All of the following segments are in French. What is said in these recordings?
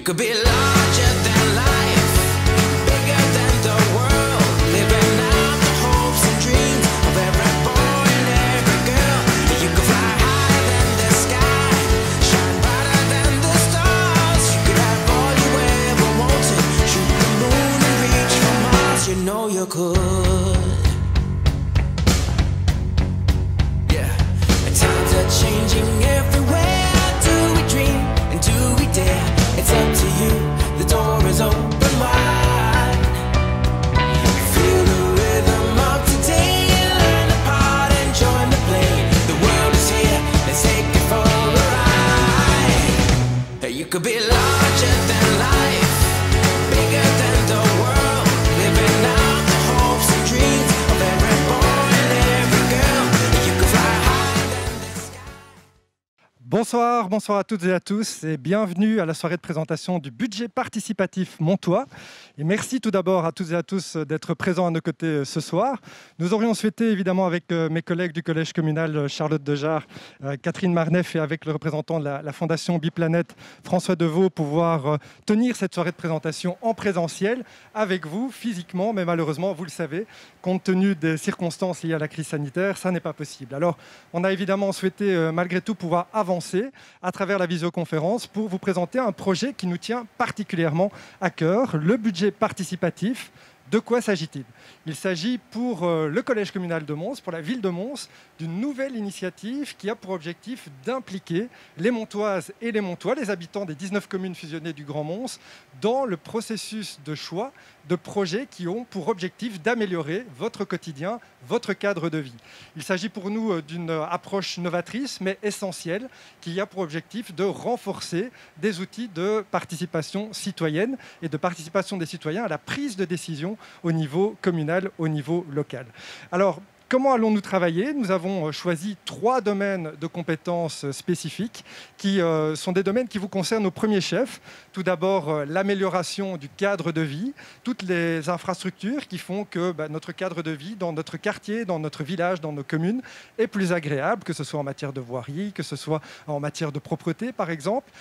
could be larger than life, bigger than the world, living out the hopes and dreams of every boy and every girl. You could fly higher than the sky, shine brighter than the stars. You could have all you ever wanted, shoot the moon and reach for Mars. You know you could. Yeah, and times are changing everywhere. Do we dream and do we dare? It's up to you, the door is open wide. Feel the rhythm of today, learn the part and join the play. The world is here, let's take it for a ride. You could be larger than life, bigger than the world, living out the hopes and dreams of every boy and every girl. You could fly higher than the sky. Bonsoir, bonsoir à toutes et à tous et bienvenue à la soirée de présentation du budget participatif montois. Et merci tout d'abord à toutes et à tous d'être présents à nos côtés ce soir. Nous aurions souhaité évidemment avec mes collègues du collège communal Charlotte Dejarre, Catherine Marnef et avec le représentant de la Fondation Biplanète François Deveau pouvoir tenir cette soirée de présentation en présentiel avec vous physiquement, mais malheureusement vous le savez, compte tenu des circonstances liées à la crise sanitaire, ça n'est pas possible. Alors on a évidemment souhaité malgré tout pouvoir avancer à travers la visioconférence pour vous présenter un projet qui nous tient particulièrement à cœur, le budget participatif. De quoi s'agit-il ? Il s'agit pour le collège communal de Mons, pour la ville de Mons, d'une nouvelle initiative qui a pour objectif d'impliquer les Montoises et les Montois, les habitants des 19 communes fusionnées du Grand Mons, dans le processus de choix de projets qui ont pour objectif d'améliorer votre quotidien, votre cadre de vie. Il s'agit pour nous d'une approche novatrice mais essentielle qui a pour objectif de renforcer des outils de participation citoyenne et de participation des citoyens à la prise de décision au niveau communal, au niveau local. Alors, comment allons-nous travailler ? Nous avons choisi 3 domaines de compétences spécifiques qui sont des domaines qui vous concernent au premier chef. Tout d'abord, l'amélioration du cadre de vie, toutes les infrastructures qui font que notre cadre de vie dans notre quartier, dans notre village, dans nos communes est plus agréable, que ce soit en matière de voirie, que ce soit en matière de propreté par exemple.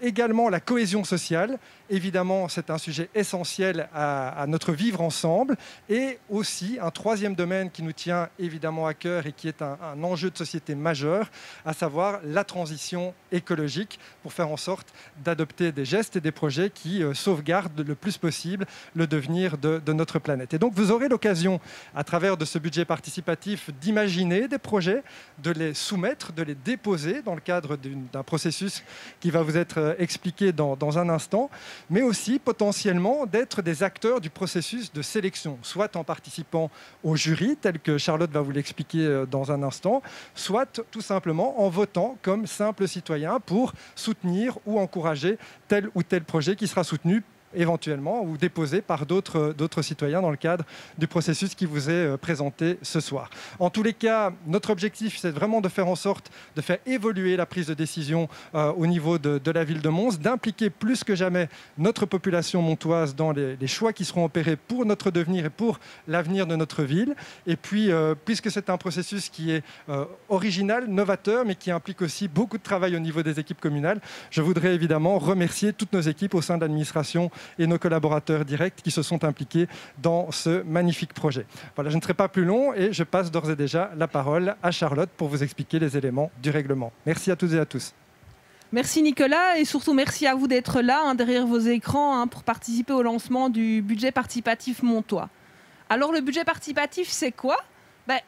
Également la cohésion sociale, évidemment c'est un sujet essentiel à notre vivre ensemble. Et aussi un troisième domaine qui nous tient évidemment à cœur et qui est un enjeu de société majeur, à savoir la transition écologique pour faire en sorte d'adopter des gestes et des projets qui sauvegardent le plus possible le devenir de notre planète. Et donc vous aurez l'occasion, à travers de ce budget participatif, d'imaginer des projets, de les soumettre, de les déposer dans le cadre d'un processus qui va vous être expliqué dans un instant, mais aussi potentiellement d'être des acteurs du processus de sélection, soit en participant au jury, tel que Charlotte va vous l'expliquer dans un instant, soit tout simplement en votant comme simple citoyen pour soutenir ou encourager tel ou tel projet qui sera soutenu éventuellement ou déposé par d'autres citoyens dans le cadre du processus qui vous est présenté ce soir. En tous les cas, notre objectif, c'est vraiment de faire en sorte de faire évoluer la prise de décision au niveau de la ville de Mons, d'impliquer plus que jamais notre population montoise dans les choix qui seront opérés pour notre devenir et pour l'avenir de notre ville. Et puis, puisque c'est un processus qui est original, novateur, mais qui implique aussi beaucoup de travail au niveau des équipes communales, je voudrais évidemment remercier toutes nos équipes au sein de l'administration et nos collaborateurs directs qui se sont impliqués dans ce magnifique projet. Voilà, je ne serai pas plus long et je passe d'ores et déjà la parole à Charlotte pour vous expliquer les éléments du règlement. Merci à toutes et à tous. Merci Nicolas et surtout merci à vous d'être là derrière vos écrans pour participer au lancement du budget participatif montois. Alors le budget participatif c'est quoi ?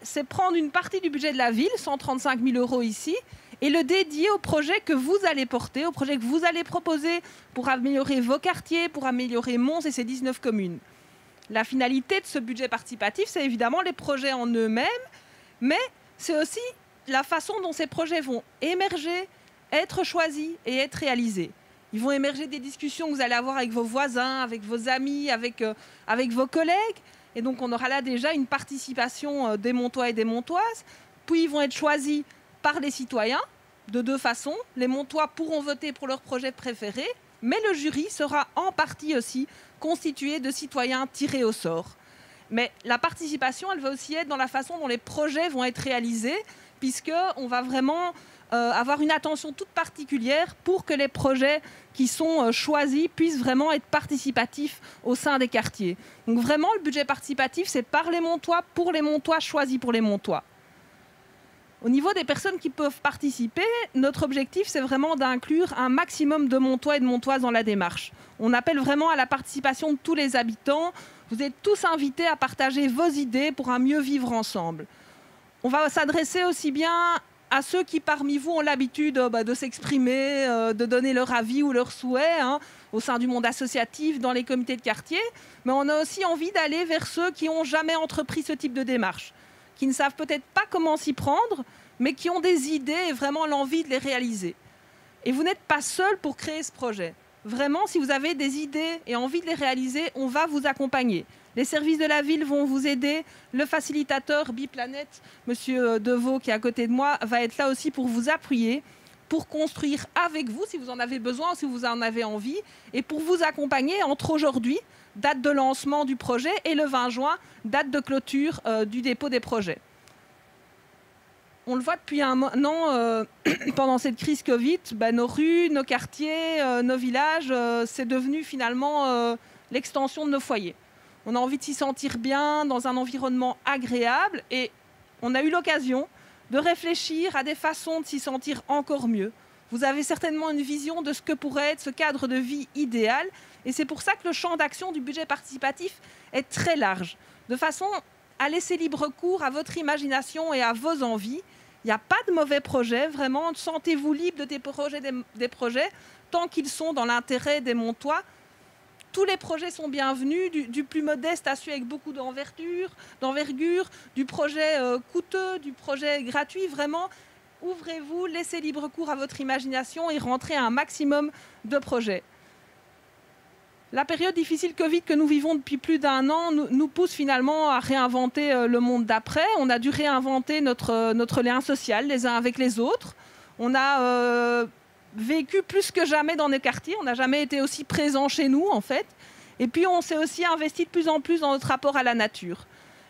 C'est prendre une partie du budget de la ville, 135 000 € ici, et le dédier au projet que vous allez porter, au projet que vous allez proposer pour améliorer vos quartiers, pour améliorer Mons et ses 19 communes. La finalité de ce budget participatif, c'est évidemment les projets en eux-mêmes, mais c'est aussi la façon dont ces projets vont émerger, être choisis et être réalisés. Ils vont émerger des discussions que vous allez avoir avec vos voisins, avec vos amis, avec vos collègues. Et donc, on aura là déjà une participation des Montois et des Montoises. Puis, ils vont être choisis par les citoyens de 2 façons. Les Montois pourront voter pour leur projet préféré, mais le jury sera en partie aussi constitué de citoyens tirés au sort. Mais la participation, elle va aussi être dans la façon dont les projets vont être réalisés, puisqu'on va vraiment avoir une attention toute particulière pour que les projets qui sont choisis puissent vraiment être participatifs au sein des quartiers. Donc vraiment, le budget participatif, c'est par les Montois, pour les Montois, choisi pour les Montois. Au niveau des personnes qui peuvent participer, notre objectif, c'est vraiment d'inclure un maximum de Montois et de Montoises dans la démarche. On appelle vraiment à la participation de tous les habitants. Vous êtes tous invités à partager vos idées pour un mieux vivre ensemble. On va s'adresser aussi bien à ceux qui, parmi vous, ont l'habitude de s'exprimer, de donner leur avis ou leurs souhaits au sein du monde associatif, dans les comités de quartier. Mais on a aussi envie d'aller vers ceux qui n'ont jamais entrepris ce type de démarche, qui ne savent peut-être pas comment s'y prendre, mais qui ont des idées et vraiment l'envie de les réaliser. Et vous n'êtes pas seul pour créer ce projet. Vraiment, si vous avez des idées et envie de les réaliser, on va vous accompagner. Les services de la ville vont vous aider. Le facilitateur Biplanète, Monsieur Deveau, qui est à côté de moi, va être là aussi pour vous appuyer, pour construire avec vous, si vous en avez besoin, si vous en avez envie, et pour vous accompagner entre aujourd'hui, date de lancement du projet, et le 20 juin, date de clôture du dépôt des projets. On le voit depuis un an, pendant cette crise Covid, nos rues, nos quartiers, nos villages, c'est devenu finalement l'extension de nos foyers. On a envie de s'y sentir bien, dans un environnement agréable, et on a eu l'occasion de réfléchir à des façons de s'y sentir encore mieux. Vous avez certainement une vision de ce que pourrait être ce cadre de vie idéal, et c'est pour ça que le champ d'action du budget participatif est très large, de façon à laisser libre cours à votre imagination et à vos envies. Il n'y a pas de mauvais projet, vraiment, sentez-vous libre de des projets, tant qu'ils sont dans l'intérêt des Montois. Tous les projets sont bienvenus, du plus modeste à celui avec beaucoup d'envergure, du projet coûteux, du projet gratuit. Vraiment, ouvrez-vous, laissez libre cours à votre imagination et rentrez un maximum de projets. La période difficile Covid que nous vivons depuis plus d'un an nous pousse finalement à réinventer le monde d'après. On a dû réinventer notre lien social les uns avec les autres. On a vécu plus que jamais dans nos quartiers. On n'a jamais été aussi présent chez nous, en fait. Et puis, on s'est aussi investi de plus en plus dans notre rapport à la nature.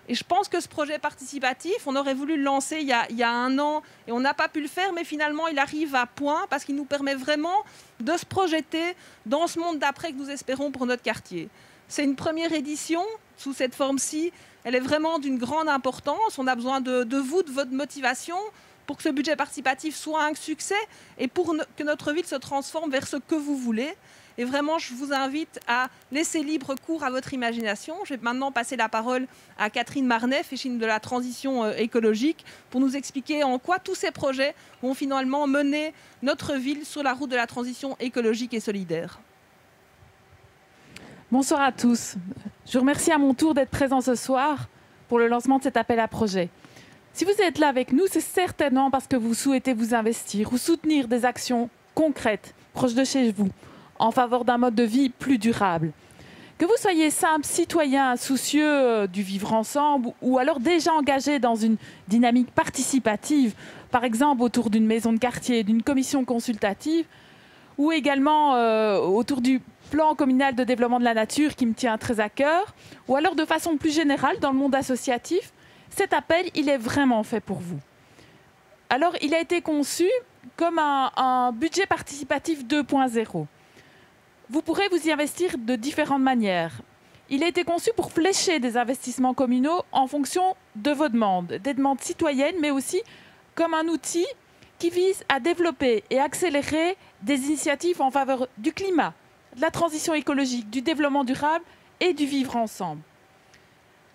Et je pense que ce projet participatif, on aurait voulu le lancer il y a un an et on n'a pas pu le faire, mais finalement, il arrive à point parce qu'il nous permet vraiment de se projeter dans ce monde d'après que nous espérons pour notre quartier. C'est une première édition sous cette forme-ci. Elle est vraiment d'une grande importance. On a besoin de vous, de votre motivation pour que ce budget participatif soit un succès et pour que notre ville se transforme vers ce que vous voulez. Et vraiment, je vous invite à laisser libre cours à votre imagination. Je vais maintenant passer la parole à Catherine Marnet, féchine de la transition écologique, pour nous expliquer en quoi tous ces projets vont finalement mener notre ville sur la route de la transition écologique et solidaire. Bonsoir à tous. Je vous remercie à mon tour d'être présent ce soir pour le lancement de cet appel à projet. Si vous êtes là avec nous, c'est certainement parce que vous souhaitez vous investir ou soutenir des actions concrètes, proches de chez vous, en faveur d'un mode de vie plus durable. Que vous soyez simple citoyen soucieux du vivre ensemble ou alors déjà engagé dans une dynamique participative, par exemple autour d'une maison de quartier, d'une commission consultative, ou également autour du plan communal de développement de la nature qui me tient très à cœur, ou alors de façon plus générale dans le monde associatif, cet appel, il est vraiment fait pour vous. Alors, il a été conçu comme un budget participatif 2.0. Vous pourrez vous y investir de différentes manières. Il a été conçu pour flécher des investissements communaux en fonction de vos demandes, des demandes citoyennes, mais aussi comme un outil qui vise à développer et accélérer des initiatives en faveur du climat, de la transition écologique, du développement durable et du vivre ensemble.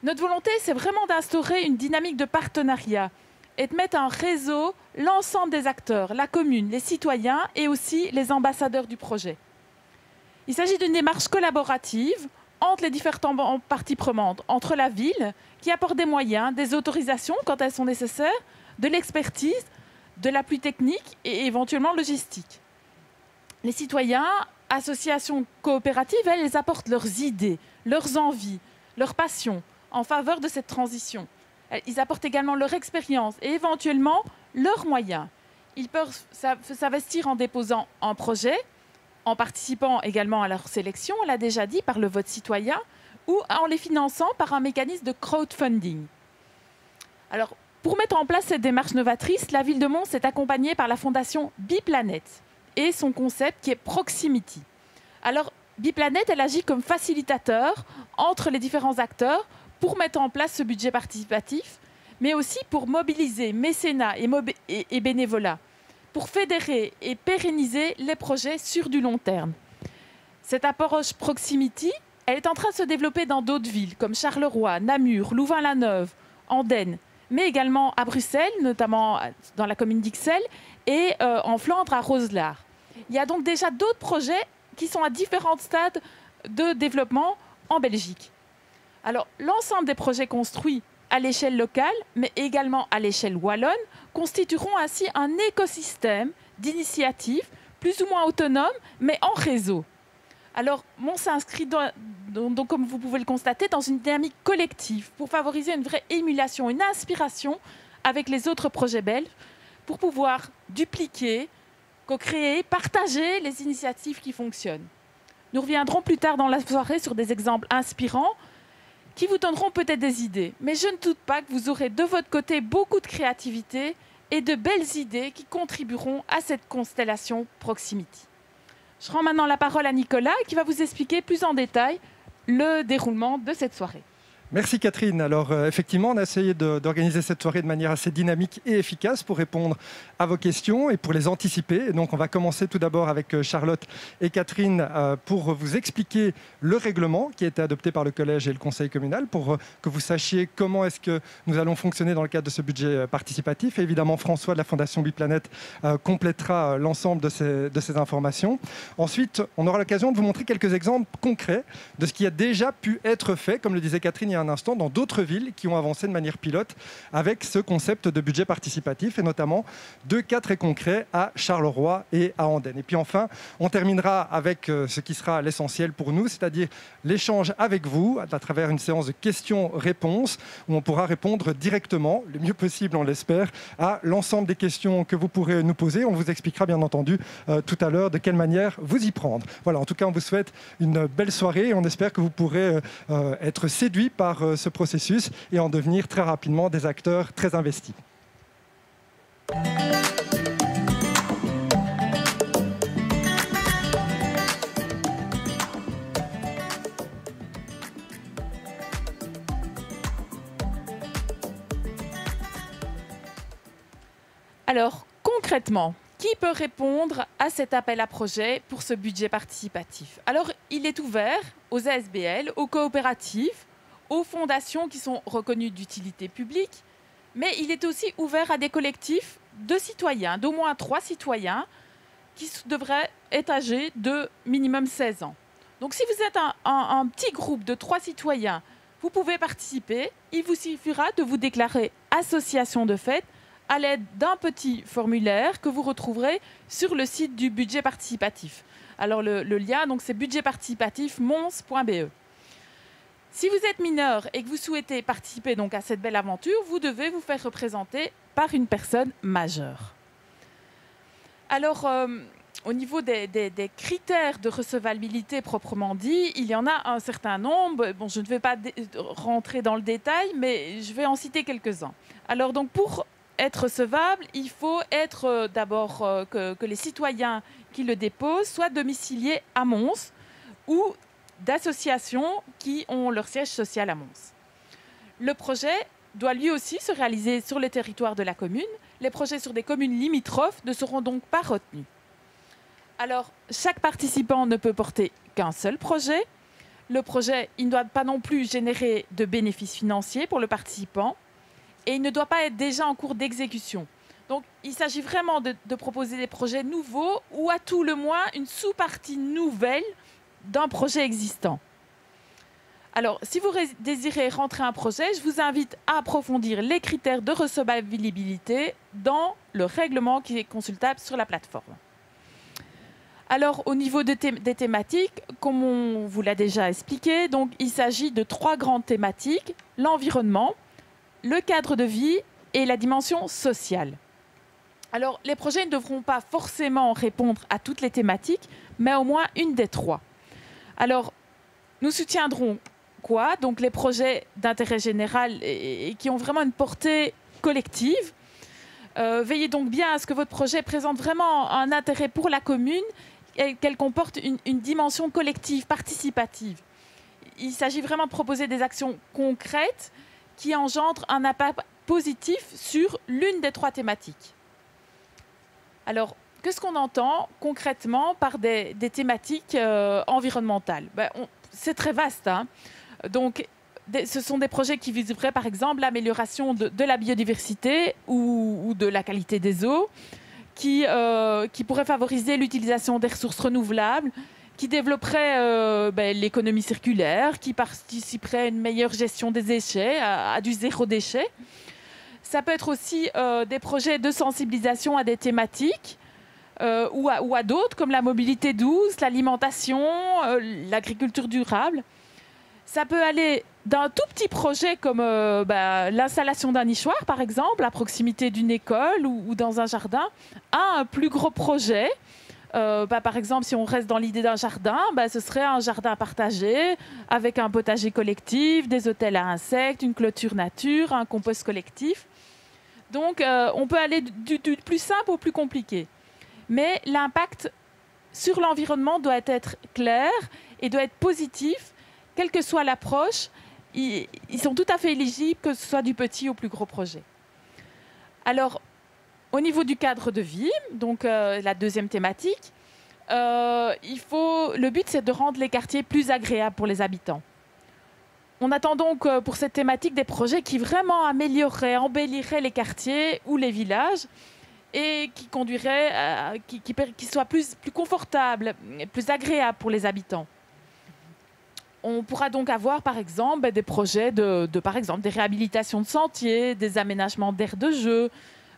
Notre volonté, c'est vraiment d'instaurer une dynamique de partenariat et de mettre en réseau l'ensemble des acteurs, la commune, les citoyens et aussi les ambassadeurs du projet. Il s'agit d'une démarche collaborative entre les différentes parties prenantes, entre la ville, qui apporte des moyens, des autorisations quand elles sont nécessaires, de l'expertise, de l'appui technique et éventuellement logistique. Les citoyens, associations coopératives, elles apportent leurs idées, leurs envies, leurs passions en faveur de cette transition. Ils apportent également leur expérience et éventuellement leurs moyens. Ils peuvent s'investir en déposant un projet, en participant également à leur sélection, on l'a déjà dit, par le vote citoyen, ou en les finançant par un mécanisme de crowdfunding. Alors, Pour mettre en place cette démarche novatrice, la ville de Mons est accompagnée par la fondation Biplanet et son concept qui est Proximity. Alors, Biplanet, elle agit comme facilitateur entre les différents acteurs pour mettre en place ce budget participatif, mais aussi pour mobiliser mécénat et bénévolat, pour fédérer et pérenniser les projets sur du long terme. Cette approche Proximity, elle est en train de se développer dans d'autres villes, comme Charleroi, Namur, Louvain-la-Neuve, Andenne, mais également à Bruxelles, notamment dans la commune d'Ixelles, et en Flandre, à Roeselare. Il y a donc déjà d'autres projets qui sont à différents stades de développement en Belgique. Alors, l'ensemble des projets construits à l'échelle locale, mais également à l'échelle wallonne, constitueront ainsi un écosystème d'initiatives plus ou moins autonomes, mais en réseau. Alors, Mons s'inscrit, donc, comme vous pouvez le constater, dans une dynamique collective pour favoriser une vraie émulation, une inspiration avec les autres projets belges pour pouvoir dupliquer, co-créer, partager les initiatives qui fonctionnent. Nous reviendrons plus tard dans la soirée sur des exemples inspirants qui vous donneront peut-être des idées. Mais je ne doute pas que vous aurez de votre côté beaucoup de créativité et de belles idées qui contribueront à cette constellation Proximity. Je rends maintenant la parole à Nicolas qui va vous expliquer plus en détail le déroulement de cette soirée. Merci Catherine. Alors effectivement, on a essayé d'organiser cette soirée de manière assez dynamique et efficace pour répondre à vos questions et pour les anticiper. Et donc on va commencer tout d'abord avec Charlotte et Catherine pour vous expliquer le règlement qui a été adopté par le collège et le conseil communal pour que vous sachiez comment est-ce que nous allons fonctionner dans le cadre de ce budget participatif. Et évidemment, François de la Fondation Biplanet complétera l'ensemble de ces informations. Ensuite, on aura l'occasion de vous montrer quelques exemples concrets de ce qui a déjà pu être fait, comme le disait Catherine il y a un instant, dans d'autres villes qui ont avancé de manière pilote avec ce concept de budget participatif, et notamment 2 cas très concrets à Charleroi et à Andenne. Et puis enfin, on terminera avec ce qui sera l'essentiel pour nous, c'est-à-dire l'échange avec vous à travers une séance de questions-réponses où on pourra répondre directement, le mieux possible on l'espère, à l'ensemble des questions que vous pourrez nous poser. On vous expliquera bien entendu tout à l'heure de quelle manière vous y prendre. Voilà, en tout cas on vous souhaite une belle soirée et on espère que vous pourrez être séduits par ce processus et en devenir très rapidement des acteurs très investis. Alors, concrètement, qui peut répondre à cet appel à projet pour ce budget participatif? Alors, il est ouvert aux ASBL, aux coopératives, aux fondations qui sont reconnues d'utilité publique, mais il est aussi ouvert à des collectifs de citoyens, d'au moins 3 citoyens, qui devraient être âgés de minimum 16 ans. Donc si vous êtes un petit groupe de 3 citoyens, vous pouvez participer. Il vous suffira de vous déclarer association de fait à l'aide d'un petit formulaire que vous retrouverez sur le site du budget participatif. Alors le lien, donc, c'est budgetparticipatifmons.be. Si vous êtes mineur et que vous souhaitez participer donc à cette belle aventure, vous devez vous faire représenter par une personne majeure. Alors, au niveau des critères de recevabilité proprement dit, il y en a un certain nombre. Bon, je ne vais pas rentrer dans le détail, mais je vais en citer quelques-uns. Alors, donc, pour être recevable, il faut être d'abord que les citoyens qui le déposent soient domiciliés à Mons ou d'associations qui ont leur siège social à Mons. Le projet doit lui aussi se réaliser sur le territoire de la commune. Les projets sur des communes limitrophes ne seront donc pas retenus. Alors, chaque participant ne peut porter qu'un seul projet. Le projet, il ne doit pas non plus générer de bénéfices financiers pour le participant et il ne doit pas être déjà en cours d'exécution. Donc, il s'agit vraiment de proposer des projets nouveaux ou à tout le moins une sous-partie nouvelle d'un projet existant. Alors, si vous désirez rentrer un projet, je vous invite à approfondir les critères de recevabilité dans le règlement qui est consultable sur la plateforme. Alors, au niveau des thématiques, comme on vous l'a déjà expliqué, donc, il s'agit de 3 grandes thématiques: l'environnement, le cadre de vie et la dimension sociale. Alors, les projets ne devront pas forcément répondre à toutes les thématiques, mais au moins une des 3. Alors, nous soutiendrons quoi? Donc, les projets d'intérêt général et qui ont vraiment une portée collective. Veillez donc bien à ce que votre projet présente vraiment un intérêt pour la commune et qu'elle comporte une dimension collective, participative. Il s'agit vraiment de proposer des actions concrètes qui engendrent un impact positif sur l'une des 3 thématiques. Alors, qu'est-ce qu'on entend concrètement par des thématiques environnementales? C'est très vaste, hein. Donc, ce sont des projets qui viseraient par exemple l'amélioration de la biodiversité ou de la qualité des eaux, qui pourraient favoriser l'utilisation des ressources renouvelables, qui développeraient l'économie circulaire, qui participeraient à une meilleure gestion des déchets, à du zéro déchet. Ça peut être aussi des projets de sensibilisation à des thématiques ou à d'autres, comme la mobilité douce, l'alimentation, l'agriculture durable. Ça peut aller d'un tout petit projet comme l'installation d'un nichoir, par exemple, à proximité d'une école ou dans un jardin, à un plus gros projet. Par exemple, si on reste dans l'idée d'un jardin, ce serait un jardin partagé avec un potager collectif, des hôtels à insectes, une clôture nature, un compost collectif. Donc, on peut aller du plus simple au plus compliqué. Mais l'impact sur l'environnement doit être clair et doit être positif, quelle que soit l'approche. Ils sont tout à fait éligibles, que ce soit du petit au plus gros projet. Alors, au niveau du cadre de vie, donc la deuxième thématique, le but, c'est de rendre les quartiers plus agréables pour les habitants. On attend donc pour cette thématique des projets qui vraiment amélioreraient, embelliraient les quartiers ou les villages et qui conduiraient, qui soient plus confortables, plus agréables pour les habitants. On pourra donc avoir, par exemple, des projets par exemple, des réhabilitations de sentiers, des aménagements d'aires de jeu,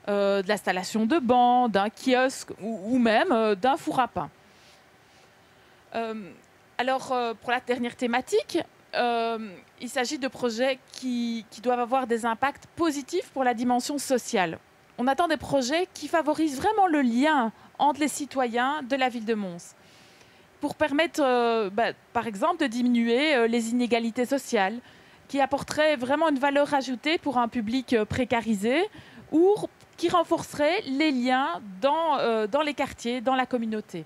de l'installation de bancs, d'un kiosque ou même d'un four à pain. Pour la dernière thématique, il s'agit de projets qui doivent avoir des impacts positifs pour la dimension sociale. On attend des projets qui favorisent vraiment le lien entre les citoyens de la ville de Mons, pour permettre, par exemple, de diminuer les inégalités sociales, qui apporteraient vraiment une valeur ajoutée pour un public précarisé ou qui renforcerait les liens dans les quartiers, dans la communauté.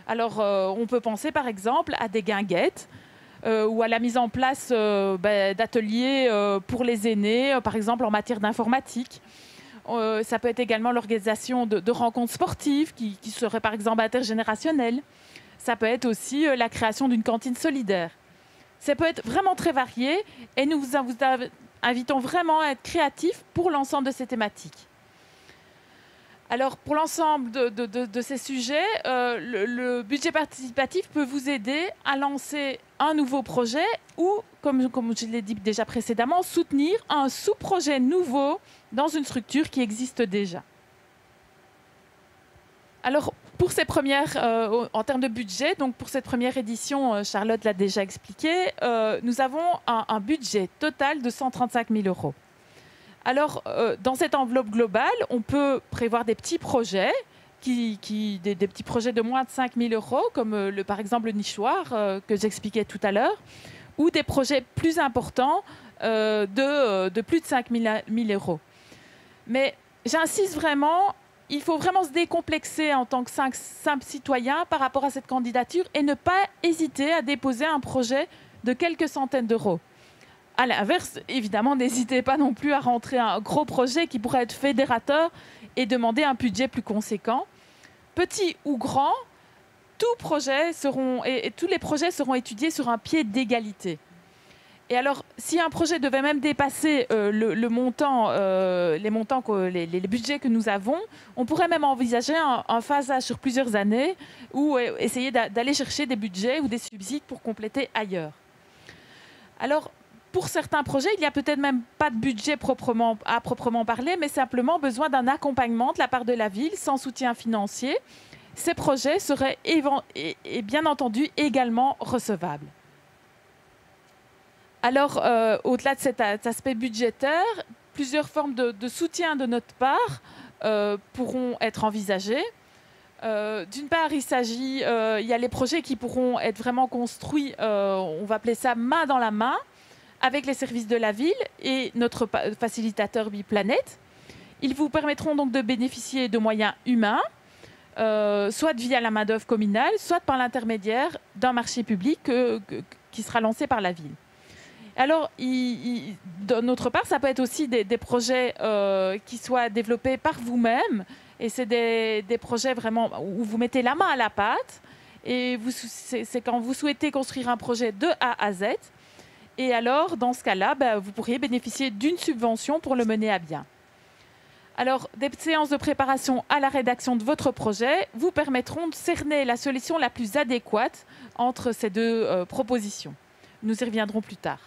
Alors, on peut penser, par exemple, à des guinguettes ou à la mise en place d'ateliers pour les aînés, par exemple en matière d'informatique. Ça peut être également l'organisation de rencontres sportives qui seraient, par exemple, intergénérationnelles. Ça peut être aussi la création d'une cantine solidaire. Ça peut être vraiment très varié et nous vous invitons vraiment à être créatifs pour l'ensemble de ces thématiques. Alors, pour l'ensemble de ces sujets, le budget participatif peut vous aider à lancer un nouveau projet ou, comme je l'ai dit déjà précédemment, soutenir un sous-projet nouveau dans une structure qui existe déjà. Alors, pour ces premières, en termes de budget, donc pour cette première édition, Charlotte l'a déjà expliqué, nous avons un budget total de 135 000 €. Alors, dans cette enveloppe globale, on peut prévoir des petits projets, des petits projets de moins de 5 000 €, comme par exemple le nichoir que j'expliquais tout à l'heure, ou des projets plus importants de plus de 5 000 €. Mais j'insiste vraiment, il faut vraiment se décomplexer en tant que simple citoyen par rapport à cette candidature et ne pas hésiter à déposer un projet de quelques centaines d'euros. À l'inverse, évidemment, n'hésitez pas non plus à rentrer un gros projet qui pourrait être fédérateur et demander un budget plus conséquent. Petit ou grand, tous les projets seront étudiés sur un pied d'égalité. Et alors, si un projet devait même dépasser les budgets que nous avons, on pourrait même envisager un phasage sur plusieurs années ou essayer d'aller chercher des budgets ou des subsides pour compléter ailleurs. Alors, pour certains projets, il n'y a peut-être même pas de budget à proprement parler, mais simplement besoin d'un accompagnement de la part de la ville sans soutien financier. Ces projets seraient bien entendu également recevables. Alors, au-delà de cet aspect budgétaire, plusieurs formes de soutien de notre part pourront être envisagées. D'une part, il y a les projets qui pourront être vraiment construits, on va appeler ça main dans la main, avec les services de la ville et notre facilitateur Biplanète. Ils vous permettront donc de bénéficier de moyens humains, soit via la main-d'œuvre communale, soit par l'intermédiaire d'un marché public qui sera lancé par la ville. Alors, d'autre part, ça peut être aussi des projets qui soient développés par vous-même. Et c'est des projets vraiment où vous mettez la main à la pâte. Et c'est quand vous souhaitez construire un projet de A à Z. Et alors, dans ce cas-là, vous pourriez bénéficier d'une subvention pour le mener à bien. Alors, des séances de préparation à la rédaction de votre projet vous permettront de cerner la solution la plus adéquate entre ces deux propositions. Nous y reviendrons plus tard.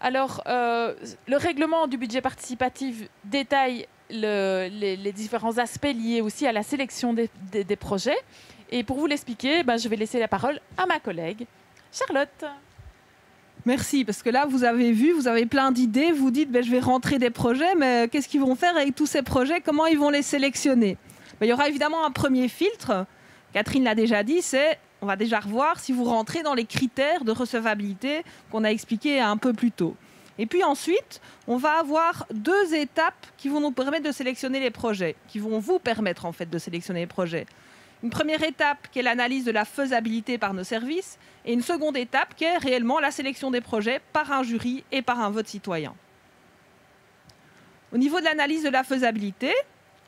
Alors, le règlement du budget participatif détaille les différents aspects liés aussi à la sélection des projets. Et pour vous l'expliquer, je vais laisser la parole à ma collègue, Charlotte. Merci, parce que là, vous avez vu, vous avez plein d'idées. Vous dites, je vais rentrer des projets, mais qu'est-ce qu'ils vont faire avec tous ces projets? Comment ils vont les sélectionner? Il y aura évidemment un premier filtre. Catherine l'a déjà dit, on va déjà revoir si vous rentrez dans les critères de recevabilité qu'on a expliqué un peu plus tôt. Et puis ensuite, on va avoir 2 étapes qui vont nous permettre de sélectionner les projets, qui vont vous permettre en fait de sélectionner les projets. Une première étape qui est l'analyse de la faisabilité par nos services et une seconde étape qui est réellement la sélection des projets par un jury et par un vote citoyen. Au niveau de l'analyse de la faisabilité,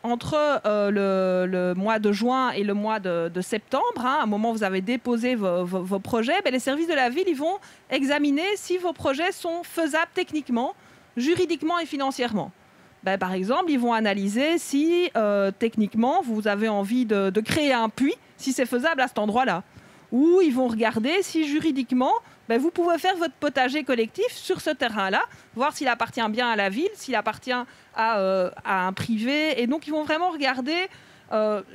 entre le mois de juin et le mois de septembre, à un moment où vous avez déposé vos projets, les services de la ville ils vont examiner si vos projets sont faisables techniquement, juridiquement et financièrement. Par exemple, ils vont analyser si techniquement vous avez envie de créer un puits, si c'est faisable à cet endroit-là. Ou ils vont regarder si juridiquement vous pouvez faire votre potager collectif sur ce terrain-là, voir s'il appartient bien à la ville, s'il appartient à un privé. Et donc, ils vont vraiment regarder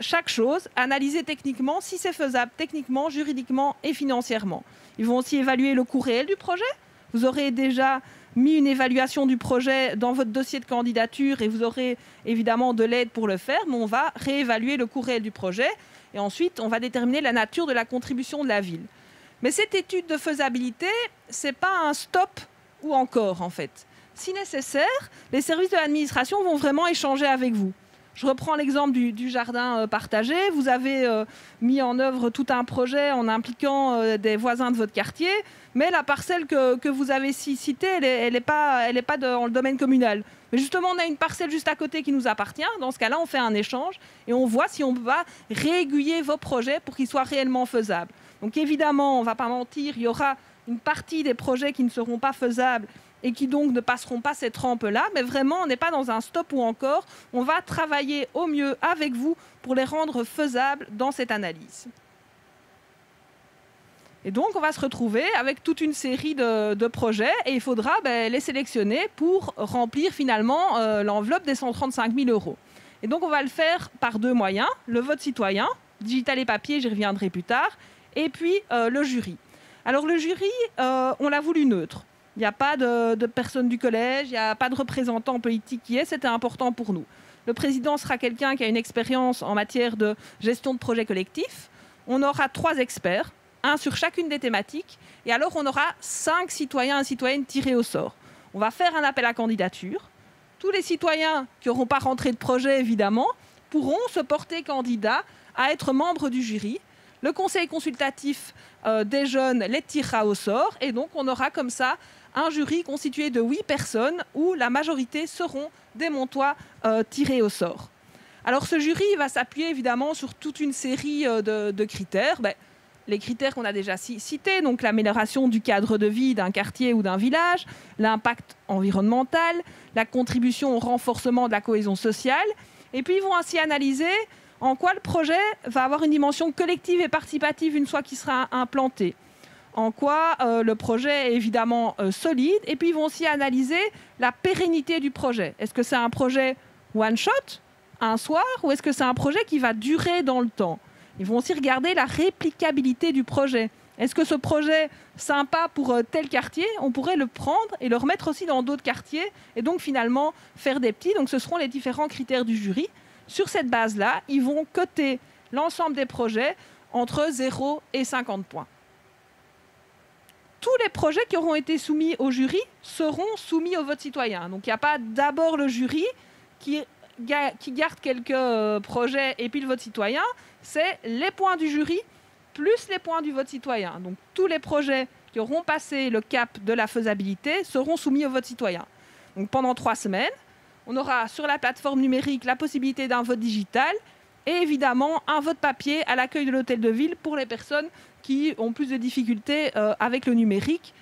chaque chose, analyser techniquement si c'est faisable techniquement, juridiquement et financièrement. Ils vont aussi évaluer le coût réel du projet. Vous aurez déjà mis une évaluation du projet dans votre dossier de candidature et vous aurez évidemment de l'aide pour le faire, mais on va réévaluer le coût réel du projet et ensuite, on va déterminer la nature de la contribution de la ville. Mais cette étude de faisabilité, ce n'est pas un stop ou encore, en fait. Si nécessaire, les services de l'administration vont vraiment échanger avec vous. Je reprends l'exemple du jardin partagé. Vous avez mis en œuvre tout un projet en impliquant des voisins de votre quartier, mais la parcelle que vous avez citée, elle n'est pas dans le domaine communal. Mais justement, on a une parcelle juste à côté qui nous appartient. Dans ce cas-là, on fait un échange et on voit si on va réaiguiller vos projets pour qu'ils soient réellement faisables. Donc évidemment, on ne va pas mentir, il y aura une partie des projets qui ne seront pas faisables et qui donc ne passeront pas cette rampe-là. Mais vraiment, on n'est pas dans un stop ou encore. On va travailler au mieux avec vous pour les rendre faisables dans cette analyse. Et donc, on va se retrouver avec toute une série de projets et il faudra les sélectionner pour remplir finalement l'enveloppe des 135 000 €. Et donc, on va le faire par 2 moyens. Le vote citoyen, digital et papier, j'y reviendrai plus tard, et puis le jury. Alors, le jury, on l'a voulu neutre. Il n'y a pas de personne du collège, il n'y a pas de représentant politique qui est, c'était important pour nous. Le président sera quelqu'un qui a une expérience en matière de gestion de projets collectifs. On aura 3 experts, un sur chacune des thématiques, et alors on aura 5 citoyens et citoyennes tirés au sort. On va faire un appel à candidature. Tous les citoyens qui n'auront pas rentré de projet, évidemment, pourront se porter candidats à être membres du jury. Le conseil consultatif des jeunes les tirera au sort, et donc on aura comme ça un jury constitué de 8 personnes où la majorité seront des Montois tirés au sort. Alors ce jury va s'appuyer évidemment sur toute une série de critères. Les critères qu'on a déjà cités, donc l'amélioration du cadre de vie d'un quartier ou d'un village, l'impact environnemental, la contribution au renforcement de la cohésion sociale. Et puis ils vont ainsi analyser en quoi le projet va avoir une dimension collective et participative une fois qu'il sera implanté. En quoi le projet est évidemment solide. Et puis ils vont aussi analyser la pérennité du projet. Est-ce que c'est un projet one shot, un soir, ou est-ce que c'est un projet qui va durer dans le temps? Ils vont aussi regarder la réplicabilité du projet. Est-ce que ce projet sympa pour tel quartier, on pourrait le prendre et le remettre aussi dans d'autres quartiers et donc finalement faire des petits. Donc ce seront les différents critères du jury. Sur cette base-là, ils vont coter l'ensemble des projets entre 0 et 50 points. Tous les projets qui auront été soumis au jury seront soumis au vote citoyen. Donc il n'y a pas d'abord le jury qui garde quelques projets et puis le vote citoyen, c'est les points du jury plus les points du vote citoyen. Donc tous les projets qui auront passé le cap de la faisabilité seront soumis au vote citoyen. Donc pendant 3 semaines, on aura sur la plateforme numérique la possibilité d'un vote digital et évidemment un vote papier à l'accueil de l'hôtel de ville pour les personnes qui ont plus de difficultés avec le numérique.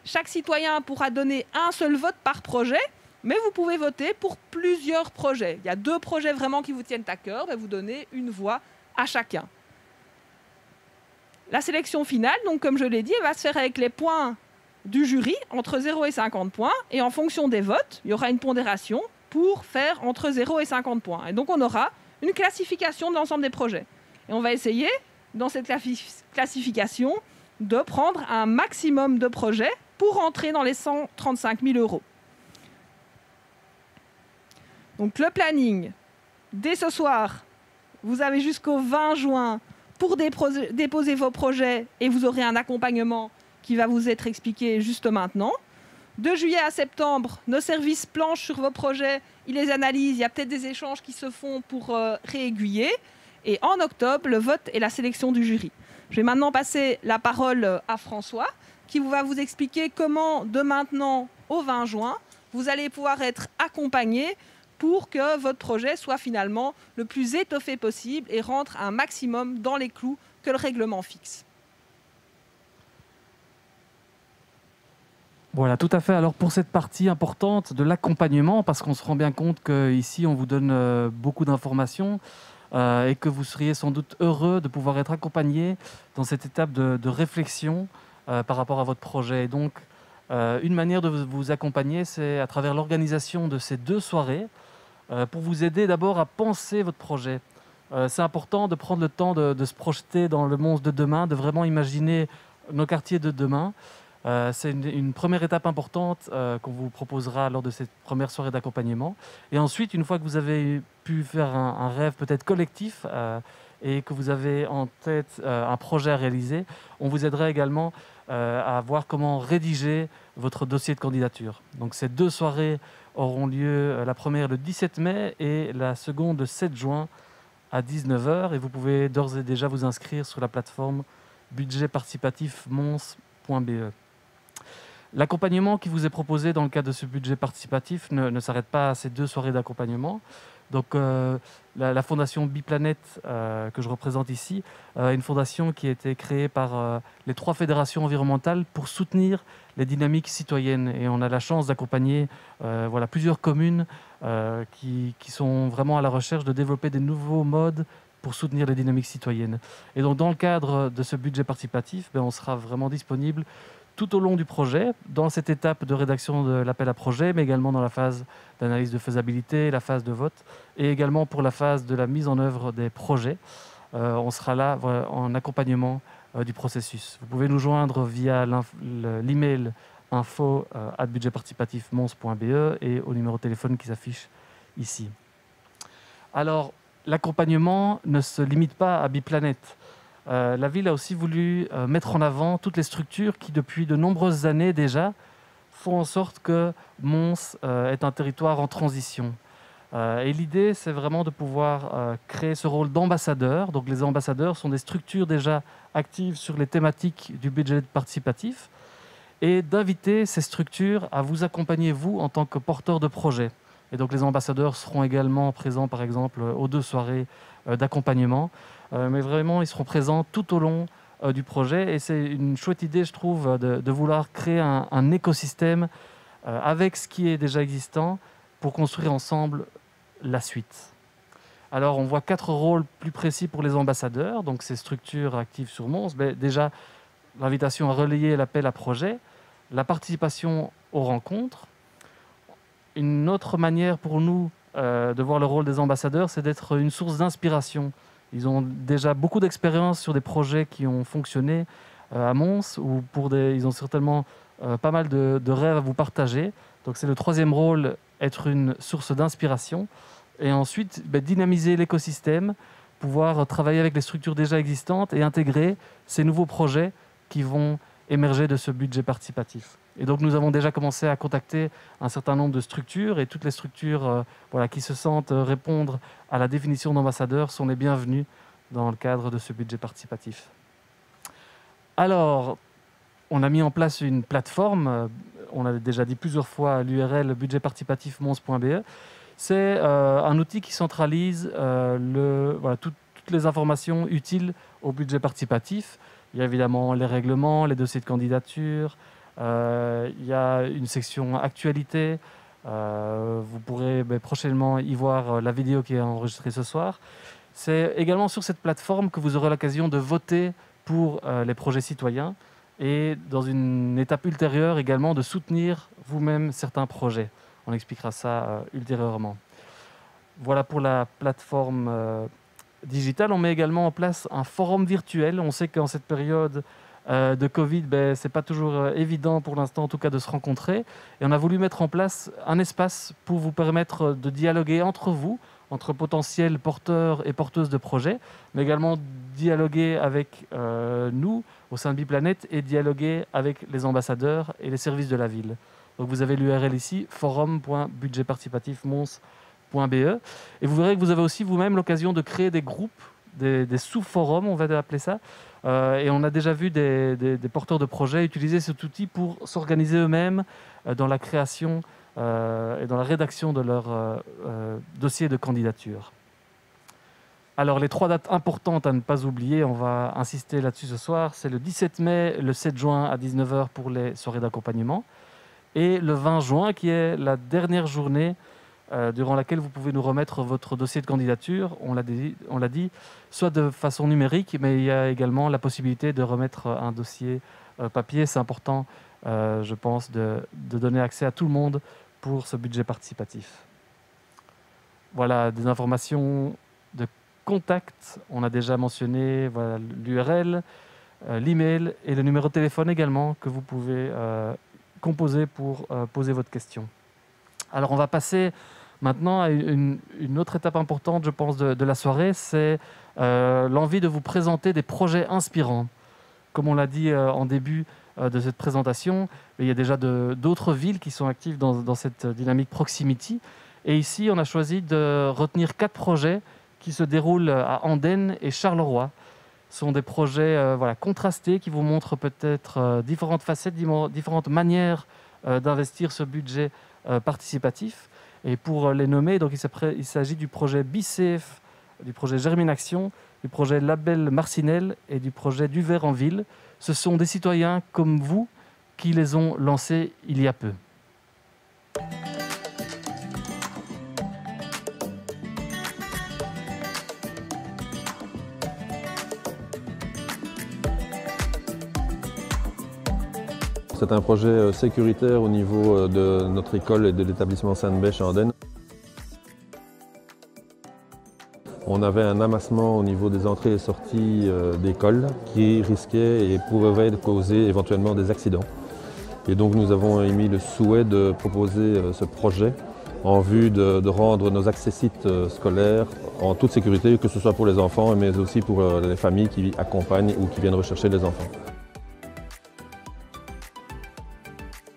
Chaque citoyen pourra donner un seul vote par projet, mais vous pouvez voter pour plusieurs projets. Il y a 2 projets vraiment qui vous tiennent à cœur, et vous donnez une voix à chacun. La sélection finale, donc comme je l'ai dit, elle va se faire avec les points du jury, entre 0 et 50 points, et en fonction des votes, il y aura une pondération pour faire entre 0 et 50 points. Et donc on aura une classification de l'ensemble des projets. Et on va essayer, dans cette classification, de prendre un maximum de projets pour entrer dans les 135 000 €. Donc le planning, dès ce soir, vous avez jusqu'au 20 juin pour déposer vos projets et vous aurez un accompagnement qui va vous être expliqué juste maintenant. De juillet à septembre, nos services planchent sur vos projets, ils les analysent, il y a peut-être des échanges qui se font pour réaiguiller. Et en octobre, le vote et la sélection du jury. Je vais maintenant passer la parole à François, qui va vous expliquer comment, de maintenant au 20 juin, vous allez pouvoir être accompagné pour que votre projet soit finalement le plus étoffé possible et rentre un maximum dans les clous que le règlement fixe. Voilà, tout à fait. Alors pour cette partie importante de l'accompagnement, parce qu'on se rend bien compte qu'ici on vous donne beaucoup d'informations et que vous seriez sans doute heureux de pouvoir être accompagné dans cette étape de réflexion par rapport à votre projet. Et donc, une manière de vous accompagner, c'est à travers l'organisation de ces 2 soirées pour vous aider d'abord à penser votre projet. C'est important de prendre le temps de se projeter dans le monde de demain, de vraiment imaginer nos quartiers de demain. C'est une première étape importante qu'on vous proposera lors de cette première soirée d'accompagnement. Et ensuite, une fois que vous avez pu faire un rêve peut-être collectif et que vous avez en tête un projet à réaliser, on vous aidera également à voir comment rédiger votre dossier de candidature. Donc ces 2 soirées auront lieu, la première le 17 mai et la seconde le 7 juin à 19 h. Et vous pouvez d'ores et déjà vous inscrire sur la plateforme budgetparticipatifmons.be. L'accompagnement qui vous est proposé dans le cadre de ce budget participatif ne s'arrête pas à ces 2 soirées d'accompagnement. Donc la fondation Biplanet que je représente ici, une fondation qui a été créée par les 3 fédérations environnementales pour soutenir les dynamiques citoyennes. Et on a la chance d'accompagner plusieurs communes qui sont vraiment à la recherche de développer des nouveaux modes pour soutenir les dynamiques citoyennes. Et donc dans le cadre de ce budget participatif, on sera vraiment disponible tout au long du projet, dans cette étape de rédaction de l'appel à projet, mais également dans la phase d'analyse de faisabilité, la phase de vote, et également pour la phase de la mise en œuvre des projets. On sera là en accompagnement du processus. Vous pouvez nous joindre via l'email info@budgetparticipatifmons.be et au numéro de téléphone qui s'affiche ici. Alors, l'accompagnement ne se limite pas à Biplanet. La ville a aussi voulu mettre en avant toutes les structures qui, depuis de nombreuses années déjà, font en sorte que Mons est un territoire en transition. Et l'idée, c'est vraiment de pouvoir créer ce rôle d'ambassadeur. Donc les ambassadeurs sont des structures déjà actives sur les thématiques du budget participatif et d'inviter ces structures à vous accompagner, vous, en tant que porteur de projet. Et donc les ambassadeurs seront également présents, par exemple, aux 2 soirées d'accompagnement. Mais vraiment, ils seront présents tout au long du projet. Et c'est une chouette idée, je trouve, de vouloir créer un écosystème avec ce qui est déjà existant pour construire ensemble la suite. Alors, on voit 4 rôles plus précis pour les ambassadeurs, donc ces structures actives sur Mons. Déjà, l'invitation à relayer l'appel à projet, la participation aux rencontres. Une autre manière pour nous de voir le rôle des ambassadeurs, c'est d'être une source d'inspiration. Ils ont déjà beaucoup d'expérience sur des projets qui ont fonctionné à Mons, ou ils ont certainement pas mal de rêves à vous partager. Donc c'est le 3e rôle, être une source d'inspiration. Et ensuite, dynamiser l'écosystème, pouvoir travailler avec les structures déjà existantes et intégrer ces nouveaux projets qui vont émerger de ce budget participatif. Et donc nous avons déjà commencé à contacter un certain nombre de structures, et toutes les structures qui se sentent répondre à la définition d'ambassadeur sont les bienvenues dans le cadre de ce budget participatif. Alors, on a mis en place une plateforme, on l'a déjà dit plusieurs fois, l'URL budgetparticipatifmons.be. C'est un outil qui centralise toutes les informations utiles au budget participatif. Il y a évidemment les règlements, les dossiers de candidature, il y a une section actualité. Vous pourrez prochainement y voir la vidéo qui est enregistrée ce soir. C'est également sur cette plateforme que vous aurez l'occasion de voter pour les projets citoyens et dans une étape ultérieure également de soutenir vous-même certains projets. On expliquera ça ultérieurement. Voilà pour la plateforme digitale. On met également en place un forum virtuel. On sait qu'en cette période de Covid, ce n'est pas toujours évident pour l'instant en tout cas de se rencontrer. Et on a voulu mettre en place un espace pour vous permettre de dialoguer entre vous, entre potentiels porteurs et porteuses de projets, mais également dialoguer avec nous au sein de Biplanète et dialoguer avec les ambassadeurs et les services de la ville. Donc vous avez l'URL ici, forum.budgetparticipatifmons.be, et vous verrez que vous avez aussi vous-même l'occasion de créer des groupes, des sous-forums, on va appeler ça, et on a déjà vu des porteurs de projets utiliser cet outil pour s'organiser eux-mêmes dans la création et dans la rédaction de leur dossier de candidature. Alors les 3 dates importantes à ne pas oublier, on va insister là-dessus ce soir, c'est le 17 mai, le 7 juin à 19 h pour les soirées d'accompagnement, et le 20 juin qui est la dernière journée durant laquelle vous pouvez nous remettre votre dossier de candidature, on l'a dit, soit de façon numérique, mais il y a également la possibilité de remettre un dossier papier. C'est important, je pense, de donner accès à tout le monde pour ce budget participatif. Voilà, des informations de contact. On a déjà mentionné l'URL, l'email et le numéro de téléphone également que vous pouvez composer pour poser votre question. Alors, on va passer maintenant à une autre étape importante, je pense, de la soirée, c'est l'envie de vous présenter des projets inspirants. Comme on l'a dit en début de cette présentation, il y a déjà d'autres villes qui sont actives dans cette dynamique proximity. Et ici, on a choisi de retenir 4 projets qui se déroulent à Andenne et Charleroi. Ce sont des projets contrastés qui vous montrent peut-être différentes facettes, différentes manières d'investir ce budget participatif. Et pour les nommer, donc il s'agit du projet BeSafe, du projet Germinaction, du projet Label Marcinelle et du projet Du Vert en Ville. Ce sont des citoyens comme vous qui les ont lancés il y a peu. C'est un projet sécuritaire au niveau de notre école et de l'établissement Sainte-Bêche à Andenne. On avait un amassement au niveau des entrées et sorties d'école qui risquait et pouvait causer éventuellement des accidents. Et donc nous avons émis le souhait de proposer ce projet en vue de rendre nos accès-sites scolaires en toute sécurité, que ce soit pour les enfants mais aussi pour les familles qui accompagnent ou qui viennent rechercher les enfants.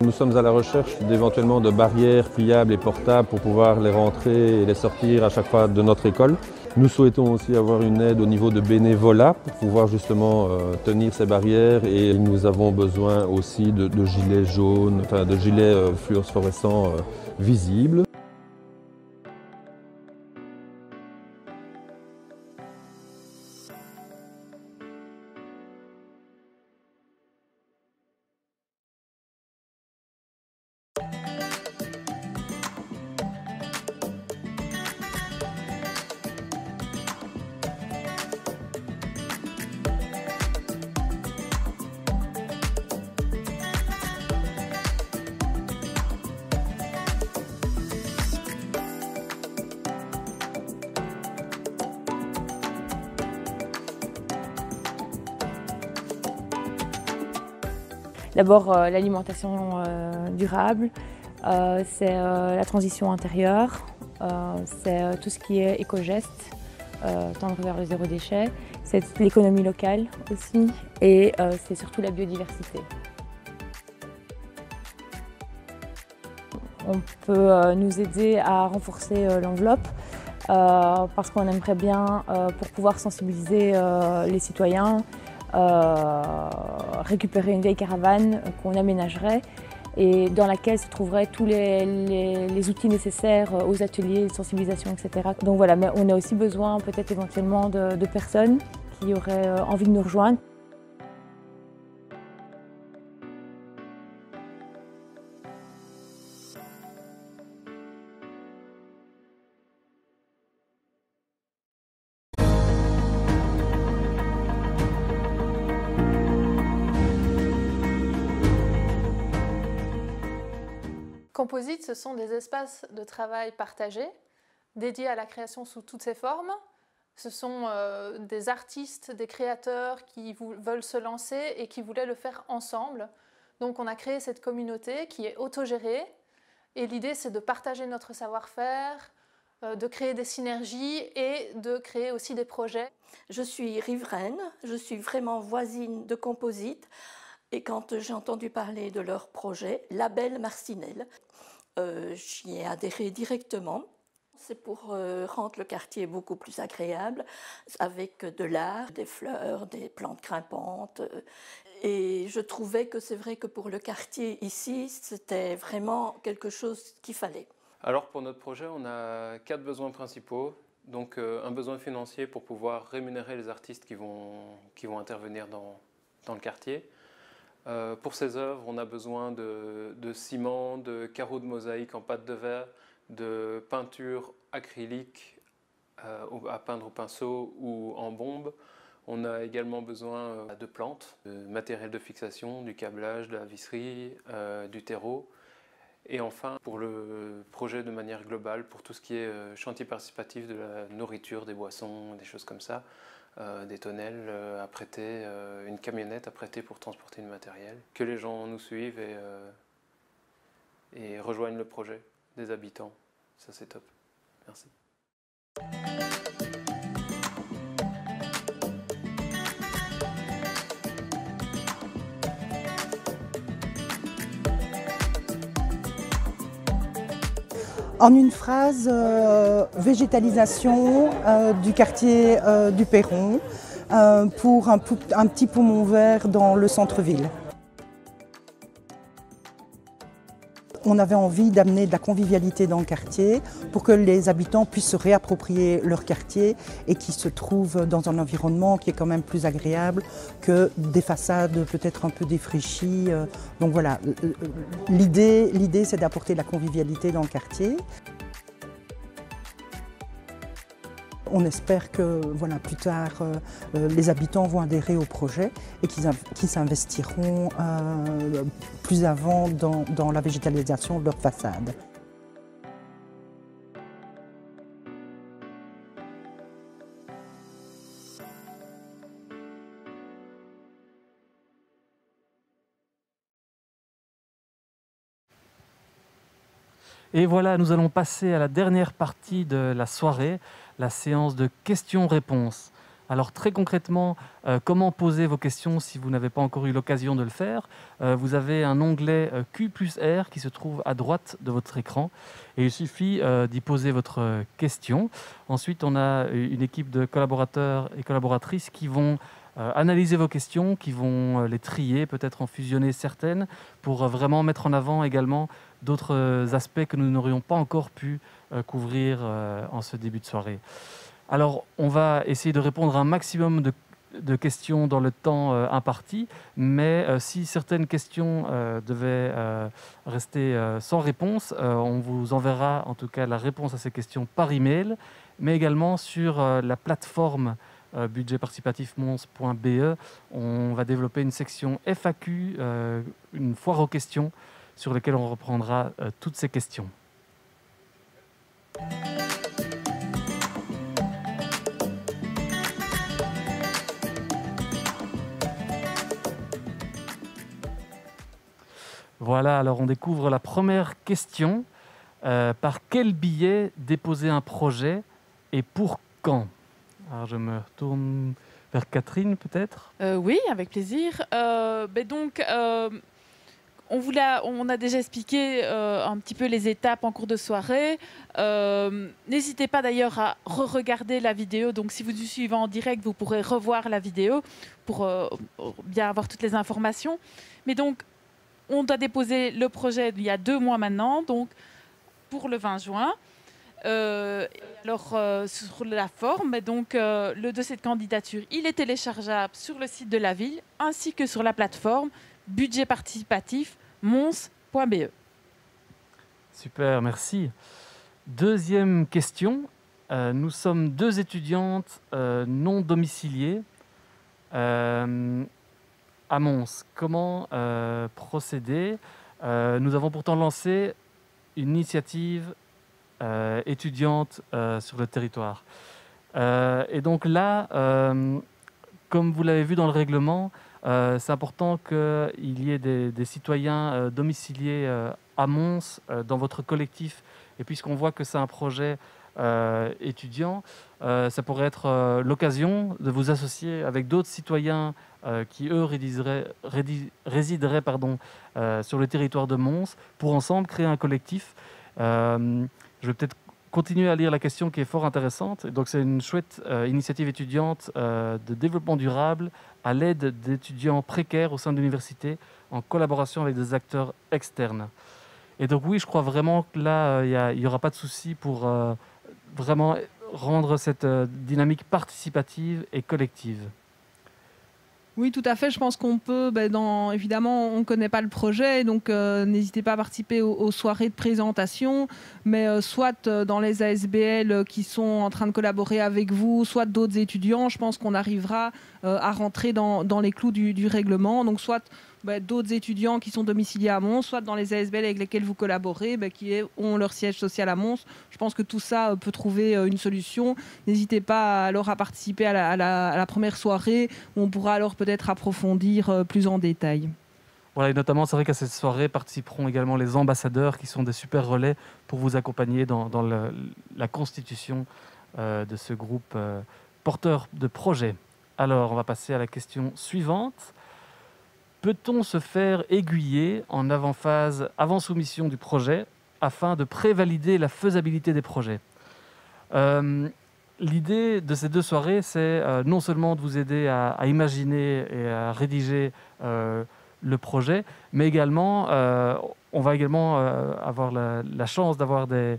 Nous sommes à la recherche d'éventuellement de barrières pliables et portables pour pouvoir les rentrer et les sortir à chaque fois de notre école. Nous souhaitons aussi avoir une aide au niveau de bénévolat pour pouvoir justement tenir ces barrières, et nous avons besoin aussi de gilets jaunes, enfin de gilets phosphorescents visibles. D'abord l'alimentation durable, c'est la transition intérieure, c'est tout ce qui est éco-geste, tendre vers le zéro déchet, c'est l'économie locale aussi, et c'est surtout la biodiversité. on peut nous aider à renforcer l'enveloppe parce qu'on aimerait bien, pour pouvoir sensibiliser les citoyens, récupérer une vieille caravane qu'on aménagerait et dans laquelle se trouveraient tous les outils nécessaires aux ateliers de sensibilisation, etc. Donc voilà, mais on a aussi besoin peut-être éventuellement de personnes qui auraient envie de nous rejoindre. Composite, ce sont des espaces de travail partagés, dédiés à la création sous toutes ses formes. Ce sont des artistes, des créateurs qui veulent se lancer et qui voulaient le faire ensemble. Donc on a créé cette communauté qui est autogérée. Et l'idée, c'est de partager notre savoir-faire, de créer des synergies et de créer aussi des projets. Je suis riveraine, je suis vraiment voisine de Composite. Et quand j'ai entendu parler de leur projet, Label Marcinelle, j'y ai adhéré directement. C'est pour rendre le quartier beaucoup plus agréable, avec de l'art, des fleurs, des plantes grimpantes. Et je trouvais que c'est vrai que pour le quartier ici, c'était vraiment quelque chose qu'il fallait. Alors pour notre projet, on a 4 besoins principaux. Donc un besoin financier pour pouvoir rémunérer les artistes qui vont intervenir dans le quartier. Pour ces œuvres, on a besoin de ciment, de carreaux de mosaïque en pâte de verre, de peinture acrylique à peindre au pinceau ou en bombe. On a également besoin de plantes, de matériel de fixation, du câblage, de la visserie, du terreau. Et enfin, pour le projet de manière globale, pour tout ce qui est chantier participatif de la nourriture, des boissons, des choses comme ça, des tonnelles à prêter, une camionnette à prêter pour transporter le matériel. Que les gens nous suivent et rejoignent le projet des habitants. Ça, c'est top. Merci. En une phrase, végétalisation du quartier du Perron pour un petit poumon vert dans le centre-ville. On avait envie d'amener de la convivialité dans le quartier pour que les habitants puissent se réapproprier leur quartier et qu'ils se trouvent dans un environnement qui est quand même plus agréable que des façades peut-être un peu défraîchies. Donc voilà, l'idée c'est d'apporter de la convivialité dans le quartier. On espère que voilà, plus tard, les habitants vont adhérer au projet et qu'ils s'investiront plus avant dans la végétalisation de leur façade. Et voilà, nous allons passer à la dernière partie de la soirée, la séance de questions-réponses. Alors très concrètement, comment poser vos questions si vous n'avez pas encore eu l'occasion de le faire? Vous avez un onglet Q+R qui se trouve à droite de votre écran et il suffit d'y poser votre question. Ensuite, on a une équipe de collaborateurs et collaboratrices qui vont analyser vos questions, qui vont les trier, peut-être en fusionner certaines pour vraiment mettre en avant également d'autres aspects que nous n'aurions pas encore pu couvrir en ce début de soirée. Alors, on va essayer de répondre à un maximum de questions dans le temps imparti, mais si certaines questions devaient rester sans réponse, on vous enverra en tout cas la réponse à ces questions par email, mais également sur la plateforme budgetparticipatifmons.be. On va développer une section FAQ, une foire aux questions, sur laquelle on reprendra toutes ces questions. Voilà, alors on découvre la première question. Par quel biais déposer un projet et pour quand? Alors je me tourne vers Catherine peut-être. Oui, avec plaisir. On a déjà expliqué un petit peu les étapes en cours de soirée. N'hésitez pas d'ailleurs à re-regarder la vidéo. Donc, si vous nous suivez en direct, vous pourrez revoir la vidéo pour bien avoir toutes les informations. Mais donc, on doit déposer le projet il y a 2 mois maintenant, donc pour le 20 juin. Sur la forme, donc, le dossier de candidature, il est téléchargeable sur le site de la ville ainsi que sur la plateforme budget participatif mons.be. Super, merci. Deuxième question. Nous sommes 2 étudiantes non domiciliées à Mons. Comment procéder? Nous avons pourtant lancé une initiative étudiante sur le territoire. Et donc là, comme vous l'avez vu dans le règlement, c'est important qu'il y ait des citoyens domiciliés à Mons dans votre collectif. Et puisqu'on voit que c'est un projet étudiant, ça pourrait être l'occasion de vous associer avec d'autres citoyens qui, eux, résideraient sur le territoire de Mons pour ensemble créer un collectif. Je vais peut-être continuer à lire la question qui est fort intéressante. Donc, c'est une chouette initiative étudiante de développement durable à l'aide d'étudiants précaires au sein de l'université en collaboration avec des acteurs externes. Et donc, oui, je crois vraiment que là, il n'y aura pas de souci pour vraiment rendre cette dynamique participative et collective. Oui, tout à fait. Je pense qu'on peut, évidemment, on ne connaît pas le projet, donc n'hésitez pas à participer aux soirées de présentation, mais soit dans les ASBL qui sont en train de collaborer avec vous, soit d'autres étudiants, je pense qu'on arrivera à rentrer dans les clous du règlement. Donc, soit d'autres étudiants qui sont domiciliés à Mons, soit dans les ASBL avec lesquels vous collaborez, qui ont leur siège social à Mons. Je pense que tout ça peut trouver une solution. N'hésitez pas alors à participer à la première soirée où on pourra alors peut-être approfondir plus en détail. Voilà, et notamment, c'est vrai qu'à cette soirée participeront également les ambassadeurs qui sont des super relais pour vous accompagner dans la constitution de ce groupe porteur de projet. Alors, on va passer à la question suivante. Peut-on se faire aiguiller en avant-phase, avant soumission du projet, afin de prévalider la faisabilité des projets? L'idée de ces 2 soirées, c'est non seulement de vous aider à imaginer et à rédiger le projet, mais également, on va également avoir la chance d'avoir des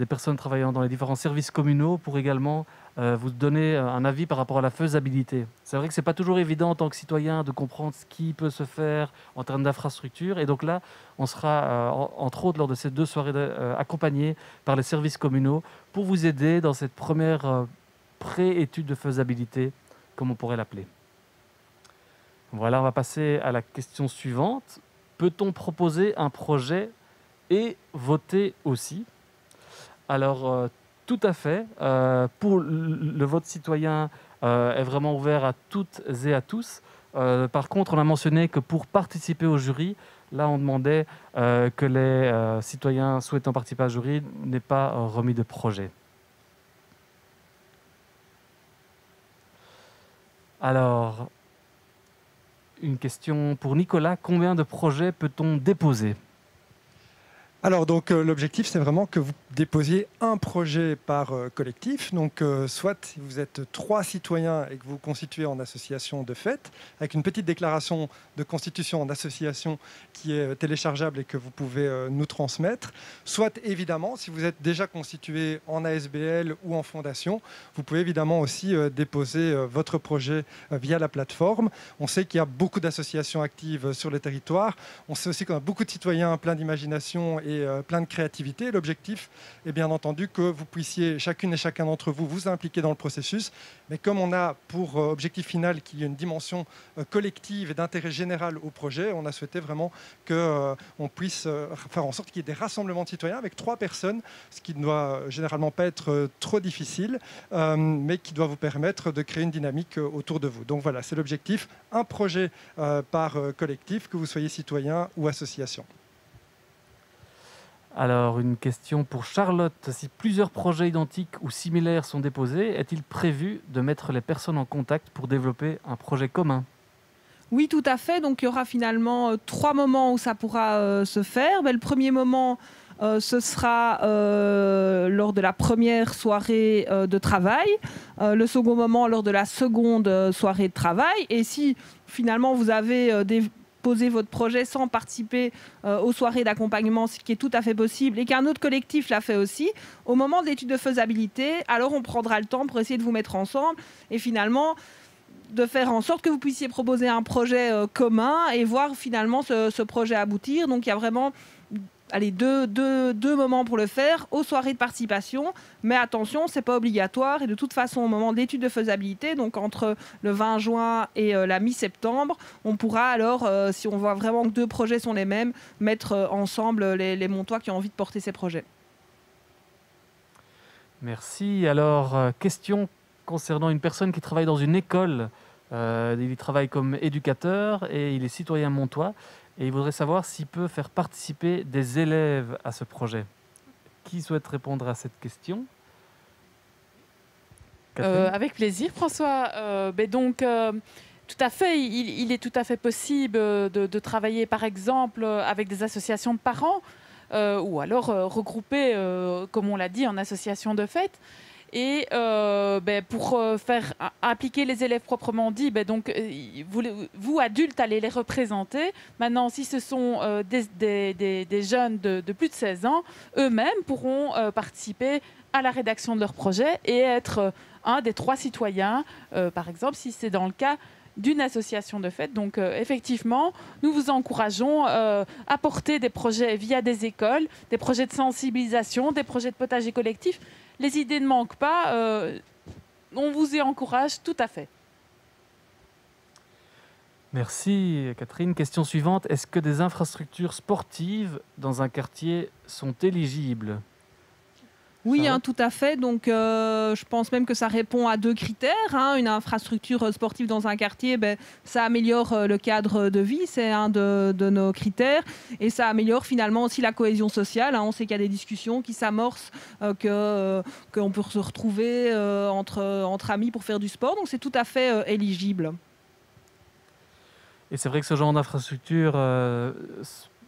personnes travaillant dans les différents services communaux pour également vous donner un avis par rapport à la faisabilité. C'est vrai que ce n'est pas toujours évident en tant que citoyen de comprendre ce qui peut se faire en termes d'infrastructure. Et donc là, on sera, entre autres, lors de ces 2 soirées, accompagnés par les services communaux pour vous aider dans cette première pré-étude de faisabilité, comme on pourrait l'appeler. Voilà, on va passer à la question suivante. Peut-on proposer un projet et voter aussi? Alors, tout à fait. Pour le vote citoyen est vraiment ouvert à toutes et à tous. Par contre, on a mentionné que pour participer au jury, là, on demandait que les citoyens souhaitant participer au jury n'aient pas remis de projet. Alors, une question pour Nicolas. Combien de projets peut-on déposer ? Alors donc l'objectif c'est vraiment que vous déposiez un projet par collectif, donc soit si vous êtes 3 citoyens et que vous constituez en association de fait, avec une petite déclaration de constitution en association qui est téléchargeable et que vous pouvez nous transmettre, soit évidemment si vous êtes déjà constitué en ASBL ou en fondation, vous pouvez évidemment aussi déposer votre projet via la plateforme. On sait qu'il y a beaucoup d'associations actives sur le territoire, on sait aussi qu'on a beaucoup de citoyens pleins d'imagination et plein de créativité. L'objectif est bien entendu que vous puissiez, chacune et chacun d'entre vous, vous impliquer dans le processus. Mais comme on a pour objectif final qu'il y ait une dimension collective et d'intérêt général au projet, on a souhaité vraiment qu'on puisse faire en sorte qu'il y ait des rassemblements de citoyens avec 3 personnes, ce qui ne doit généralement pas être trop difficile, mais qui doit vous permettre de créer une dynamique autour de vous. Donc voilà, c'est l'objectif, un projet par collectif, que vous soyez citoyen ou association. Alors, une question pour Charlotte. Si plusieurs projets identiques ou similaires sont déposés, est-il prévu de mettre les personnes en contact pour développer un projet commun ? Oui, tout à fait. Donc, il y aura finalement 3 moments où ça pourra se faire. Le premier moment, ce sera lors de la première soirée de travail. Le second moment, lors de la seconde soirée de travail. Et si finalement vous avez déposé votre projet sans participer aux soirées d'accompagnement, ce qui est tout à fait possible, et qu'un autre collectif l'a fait aussi, au moment de l'étude de faisabilité, alors on prendra le temps pour essayer de vous mettre ensemble et finalement de faire en sorte que vous puissiez proposer un projet commun et voir finalement ce projet aboutir. Donc il y a vraiment deux moments pour le faire, aux soirées de participation, mais attention, ce n'est pas obligatoire et de toute façon au moment de l'étude de faisabilité, donc entre le 20 juin et la mi-septembre, on pourra alors, si on voit vraiment que 2 projets sont les mêmes, mettre ensemble les Montois qui ont envie de porter ces projets. Merci. Alors, question concernant une personne qui travaille dans une école. Il travaille comme éducateur et il est citoyen montois. Et il voudrait savoir s'il peut faire participer des élèves à ce projet. Qui souhaite répondre à cette question? Avec plaisir, François. Tout à fait, il est tout à fait possible de travailler, par exemple, avec des associations de parents ou alors regrouper, comme on l'a dit, en association de fête. Et pour faire appliquer les élèves proprement dit, vous, adultes, allez les représenter. Maintenant, si ce sont des jeunes de plus de 16 ans, eux-mêmes pourront participer à la rédaction de leur projet et être un des 3 citoyens, par exemple, si c'est dans le cas d'une association de fête. Donc, effectivement, nous vous encourageons à porter des projets via des écoles, des projets de sensibilisation, des projets de potager collectif. Les idées ne manquent pas, on vous y encourage tout à fait. Merci Catherine. Question suivante, est-ce que des infrastructures sportives dans un quartier sont éligibles? Oui, tout à fait. Donc, je pense même que ça répond à 2 critères. Une infrastructure sportive dans un quartier, ça améliore le cadre de vie. C'est un de nos critères. Et ça améliore finalement aussi la cohésion sociale. On sait qu'il y a des discussions qui s'amorcent, qu'on peut se retrouver entre amis pour faire du sport. Donc, c'est tout à fait éligible. Et c'est vrai que ce genre d'infrastructure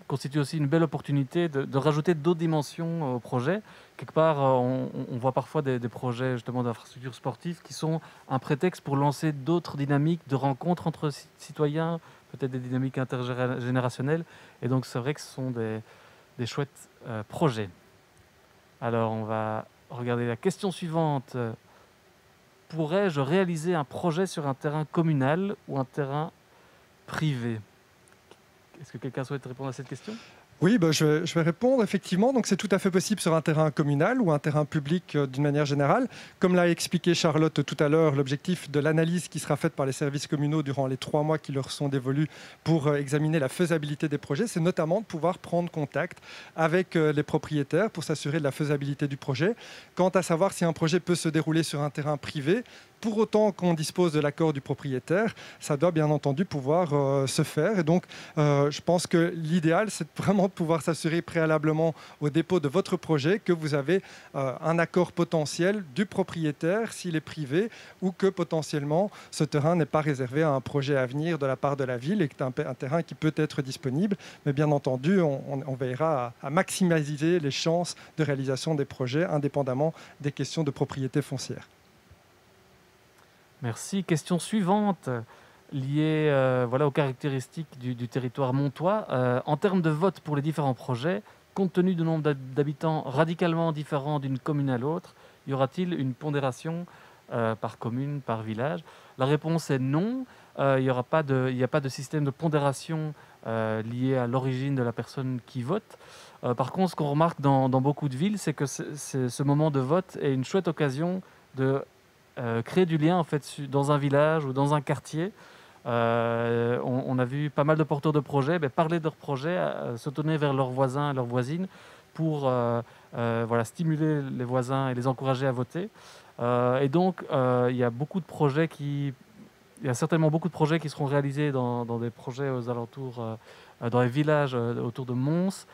constitue aussi une belle opportunité de rajouter d'autres dimensions au projet. Quelque part, on voit parfois des projets justement d'infrastructures sportives qui sont un prétexte pour lancer d'autres dynamiques de rencontres entre citoyens, peut-être des dynamiques intergénérationnelles. Et donc, c'est vrai que ce sont des chouettes projets. Alors, on va regarder la question suivante. Pourrais-je réaliser un projet sur un terrain communal ou un terrain privé? Est-ce que quelqu'un souhaite répondre à cette question? Oui, je vais répondre. Effectivement, donc c'est tout à fait possible sur un terrain communal ou un terrain public d'une manière générale. Comme l'a expliqué Charlotte tout à l'heure, l'objectif de l'analyse qui sera faite par les services communaux durant les 3 mois qui leur sont dévolus pour examiner la faisabilité des projets, c'est notamment de pouvoir prendre contact avec les propriétaires pour s'assurer de la faisabilité du projet. Quant à savoir si un projet peut se dérouler sur un terrain privé, pour autant qu'on dispose de l'accord du propriétaire, ça doit bien entendu pouvoir se faire. Et donc, je pense que l'idéal, c'est vraiment de pouvoir s'assurer préalablement au dépôt de votre projet que vous avez un accord potentiel du propriétaire s'il est privé ou que potentiellement ce terrain n'est pas réservé à un projet à venir de la part de la ville et que c'est un terrain qui peut être disponible. Mais bien entendu, on veillera à maximiser les chances de réalisation des projets indépendamment des questions de propriété foncière. Merci. Question suivante, liée aux caractéristiques du territoire montois. En termes de vote pour les différents projets, compte tenu du nombre d'habitants radicalement différents d'une commune à l'autre, y aura-t-il une pondération par commune, par village? La réponse est non. Il n'y a pas de système de pondération lié à l'origine de la personne qui vote. Par contre, ce qu'on remarque dans beaucoup de villes, c'est que ce moment de vote est une chouette occasion de créer du lien en fait dans un village ou dans un quartier. On a vu pas mal de porteurs de projets parler de leurs projets, se tourner vers leurs voisins et leurs voisines pour stimuler les voisins et les encourager à voter. Et donc il y a certainement beaucoup de projets qui seront réalisés dans des projets aux alentours, dans les villages autour de Mons,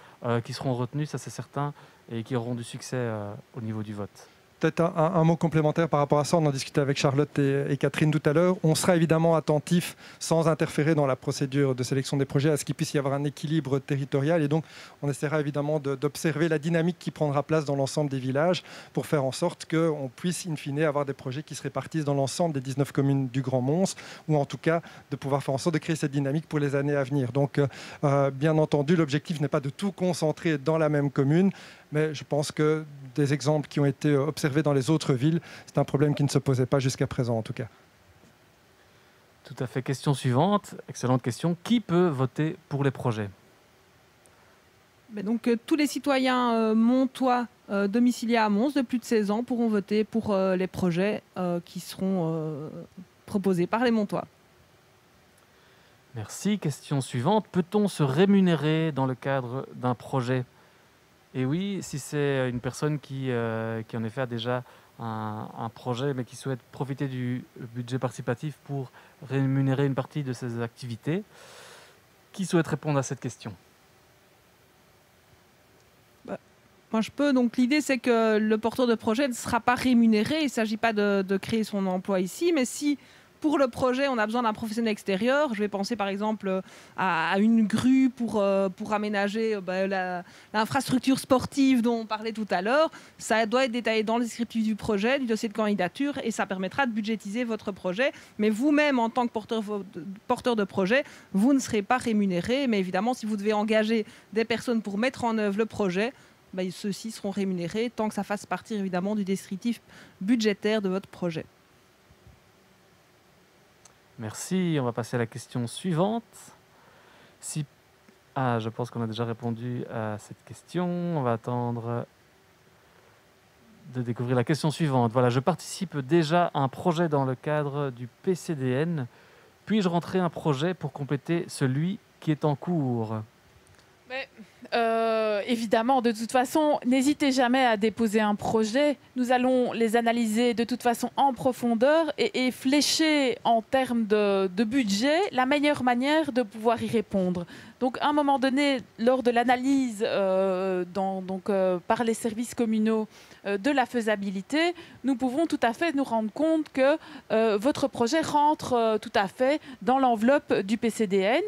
qui seront retenus, ça c'est certain, et qui auront du succès au niveau du vote. Peut-être un mot complémentaire par rapport à ça, on en discutait avec Charlotte et Catherine tout à l'heure. On sera évidemment attentif, sans interférer dans la procédure de sélection des projets, à ce qu'il puisse y avoir un équilibre territorial. Et donc, on essaiera évidemment d'observer la dynamique qui prendra place dans l'ensemble des villages pour faire en sorte qu'on puisse, in fine, avoir des projets qui se répartissent dans l'ensemble des 19 communes du Grand Mons, ou en tout cas de pouvoir faire en sorte de créer cette dynamique pour les années à venir. Donc, bien entendu, l'objectif n'est pas de tout concentrer dans la même commune, mais je pense que des exemples qui ont été observés dans les autres villes, c'est un problème qui ne se posait pas jusqu'à présent en tout cas. Tout à fait. Question suivante. Excellente question. Qui peut voter pour les projets ? Mais donc, tous les citoyens montois domiciliés à Mons de plus de 16 ans pourront voter pour les projets qui seront proposés par les Montois. Merci. Question suivante. Peut-on se rémunérer dans le cadre d'un projet ? Et oui, si c'est une personne qui en effet a déjà un projet, mais qui souhaite profiter du budget participatif pour rémunérer une partie de ses activités, qui souhaite répondre à cette question ? Moi, je peux. Donc, l'idée, c'est que le porteur de projet ne sera pas rémunéré. Il ne s'agit pas de créer son emploi ici, mais si pour le projet, on a besoin d'un professionnel extérieur. Je vais penser par exemple à une grue pour aménager l'infrastructure sportive dont on parlait tout à l'heure. Ça doit être détaillé dans le descriptif du projet, du dossier de candidature, et ça permettra de budgétiser votre projet. Mais vous-même, en tant que porteur de projet, vous ne serez pas rémunéré. Mais évidemment, si vous devez engager des personnes pour mettre en œuvre le projet, ceux-ci seront rémunérés tant que ça fasse partie évidemment du descriptif budgétaire de votre projet. Merci. On va passer à la question suivante. Je pense qu'on a déjà répondu à cette question. On va attendre de découvrir la question suivante. Voilà, je participe déjà à un projet dans le cadre du PCDN. Puis-je rentrer un projet pour compléter celui qui est en cours ? Évidemment, de toute façon, n'hésitez jamais à déposer un projet. Nous allons les analyser de toute façon en profondeur et flécher en termes de budget la meilleure manière de pouvoir y répondre. Donc, à un moment donné, lors de l'analyse par les services communaux de la faisabilité, nous pouvons tout à fait nous rendre compte que votre projet rentre tout à fait dans l'enveloppe du PCDN.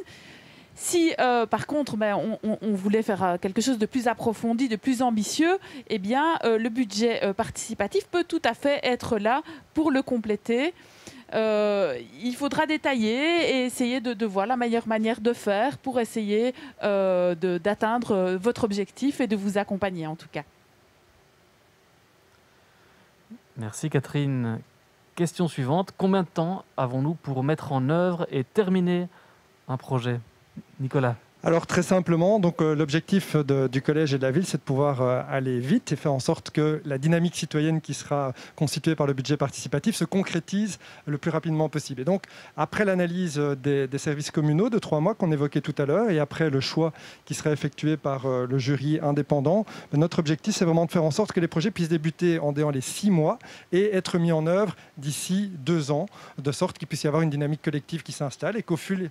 Si, par contre, on voulait faire quelque chose de plus approfondi, de plus ambitieux, eh bien, le budget participatif peut tout à fait être là pour le compléter. Il faudra détailler et essayer de voir la meilleure manière de faire pour essayer d'atteindre votre objectif et de vous accompagner, en tout cas. Merci Catherine. Question suivante. Combien de temps avons-nous pour mettre en œuvre et terminer un projet ? Nicolas. Alors très simplement, l'objectif du collège et de la ville, c'est de pouvoir aller vite et faire en sorte que la dynamique citoyenne qui sera constituée par le budget participatif se concrétise le plus rapidement possible. Et donc, après l'analyse des services communaux de 3 mois qu'on évoquait tout à l'heure, et après le choix qui sera effectué par le jury indépendant, notre objectif, c'est vraiment de faire en sorte que les projets puissent débuter en les 6 mois et être mis en œuvre d'ici 2 ans, de sorte qu'il puisse y avoir une dynamique collective qui s'installe et qu'au fil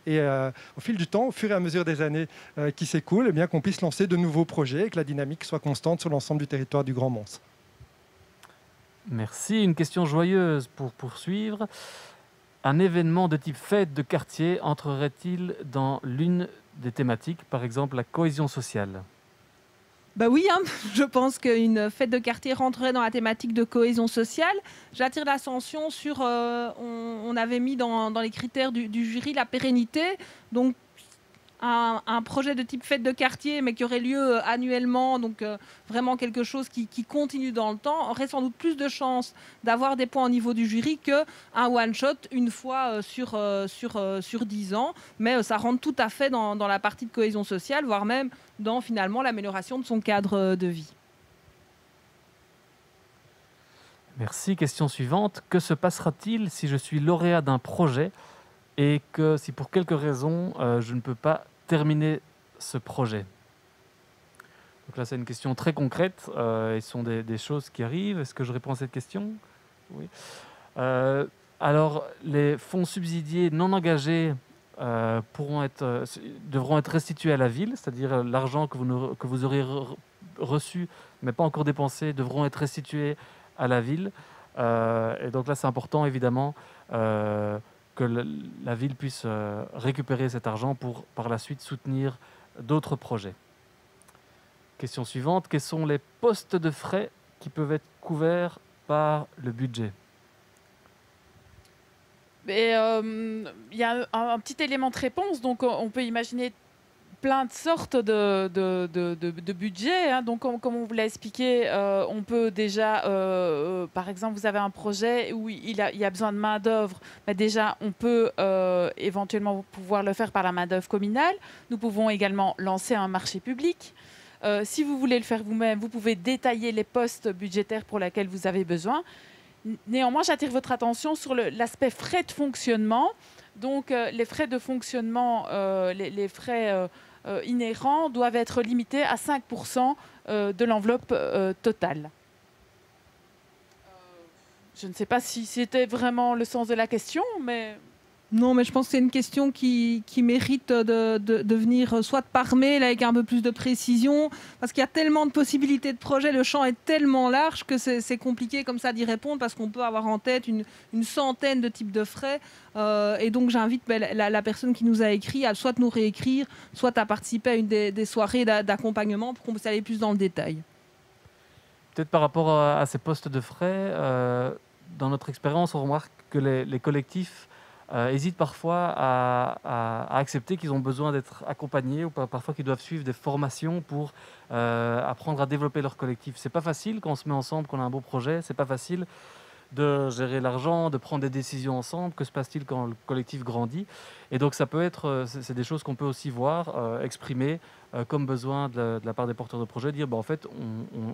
du temps, au fur et à mesure des années qui s'écoulent, eh bien qu'on puisse lancer de nouveaux projets et que la dynamique soit constante sur l'ensemble du territoire du Grand Mons. Merci. Une question joyeuse pour poursuivre. Un événement de type fête de quartier entrerait-il dans l'une des thématiques, par exemple la cohésion sociale ? Oui, je pense qu'une fête de quartier rentrerait dans la thématique de cohésion sociale. J'attire l'attention sur, on avait mis dans les critères du jury la pérennité, donc un projet de type fête de quartier, mais qui aurait lieu annuellement, donc vraiment quelque chose qui continue dans le temps, aurait sans doute plus de chances d'avoir des points au niveau du jury qu'un one-shot une fois sur 10 ans. Mais ça rentre tout à fait dans la partie de cohésion sociale, voire même dans finalement l'amélioration de son cadre de vie. Merci. Question suivante. Que se passera-t-il si je suis lauréat d'un projet et que si pour quelque raison je ne peux pas terminer ce projet? Donc là, c'est une question très concrète. Ce sont des choses qui arrivent. Est-ce que je réponds à cette question? Oui. Alors, les fonds subsidiés non engagés devront être restitués à la ville, c'est-à-dire l'argent que vous aurez reçu mais pas encore dépensé devront être restitués à la ville. Et donc là, c'est important, évidemment, que la ville puisse récupérer cet argent pour, par la suite, soutenir d'autres projets. Question suivante. Quels sont les postes de frais qui peuvent être couverts par le budget? Il y a un petit élément de réponse. Donc, on peut imaginer plein de sortes de budgets. Hein. Donc, comme on vous l'a expliqué, on peut déjà, par exemple, vous avez un projet où il y a besoin de main-d'œuvre. Mais déjà, on peut éventuellement pouvoir le faire par la main-d'œuvre communale. Nous pouvons également lancer un marché public. Si vous voulez le faire vous-même, vous pouvez détailler les postes budgétaires pour lesquels vous avez besoin. Néanmoins, j'attire votre attention sur l'aspect frais de fonctionnement. Donc, les frais de fonctionnement, les frais inhérents doivent être limités à 5% de l'enveloppe totale. Je ne sais pas si c'était vraiment le sens de la question, mais... Non, mais je pense que c'est une question qui mérite de venir soit par mail avec un peu plus de précision, parce qu'il y a tellement de possibilités de projets, le champ est tellement large que c'est compliqué comme ça d'y répondre, parce qu'on peut avoir en tête une centaine de types de frais. Et donc j'invite la personne qui nous a écrit à soit nous réécrire, soit à participer à une des soirées d'accompagnement pour qu'on puisse aller plus dans le détail. Peut-être par rapport à ces postes de frais, dans notre expérience, on remarque que les collectifs hésitent parfois à accepter qu'ils ont besoin d'être accompagnés ou parfois qu'ils doivent suivre des formations pour apprendre à développer leur collectif. C'est pas facile quand on se met ensemble, qu'on a un beau projet, c'est pas facile de gérer l'argent, de prendre des décisions ensemble. Que se passe-t-il quand le collectif grandit? Et donc ça peut être, c'est des choses qu'on peut aussi voir, exprimer comme besoin de la part des porteurs de projets, dire en fait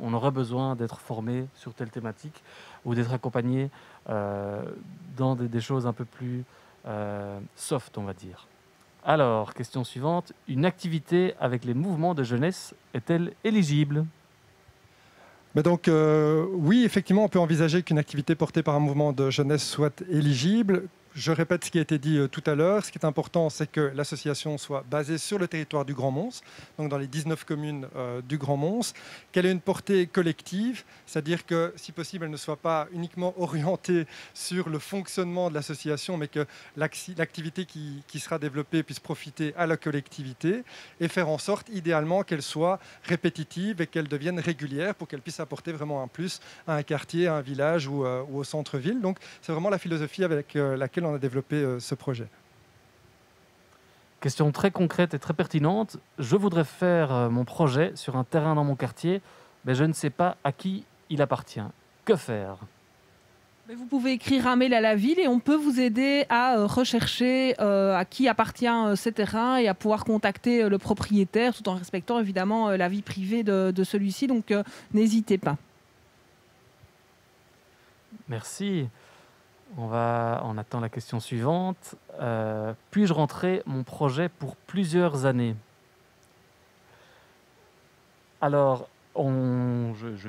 on aurait besoin d'être formé sur telle thématique ou d'être accompagné dans des choses un peu plus soft, on va dire. Alors, question suivante. Une activité avec les mouvements de jeunesse est-elle éligible? Mais donc, oui, effectivement, on peut envisager qu'une activité portée par un mouvement de jeunesse soit éligible. Je répète ce qui a été dit tout à l'heure. Ce qui est important, c'est que l'association soit basée sur le territoire du Grand Mons, donc dans les 19 communes du Grand Mons, qu'elle ait une portée collective, c'est-à-dire que, si possible, elle ne soit pas uniquement orientée sur le fonctionnement de l'association, mais que l'activité qui sera développée puisse profiter à la collectivité et faire en sorte, idéalement, qu'elle soit répétitive et qu'elle devienne régulière pour qu'elle puisse apporter vraiment un plus à un quartier, à un village ou au centre-ville. Donc, c'est vraiment la philosophie avec laquelle on a développé ce projet. Question très concrète et très pertinente. Je voudrais faire mon projet sur un terrain dans mon quartier, mais je ne sais pas à qui il appartient. Que faire? Mais vous pouvez écrire un mail à la ville et on peut vous aider à rechercher à qui appartient ces terrains et à pouvoir contacter le propriétaire tout en respectant évidemment la vie privée de celui-ci. Donc n'hésitez pas. Merci. On attend la question suivante. Puis-je rentrer mon projet pour plusieurs années? Alors, je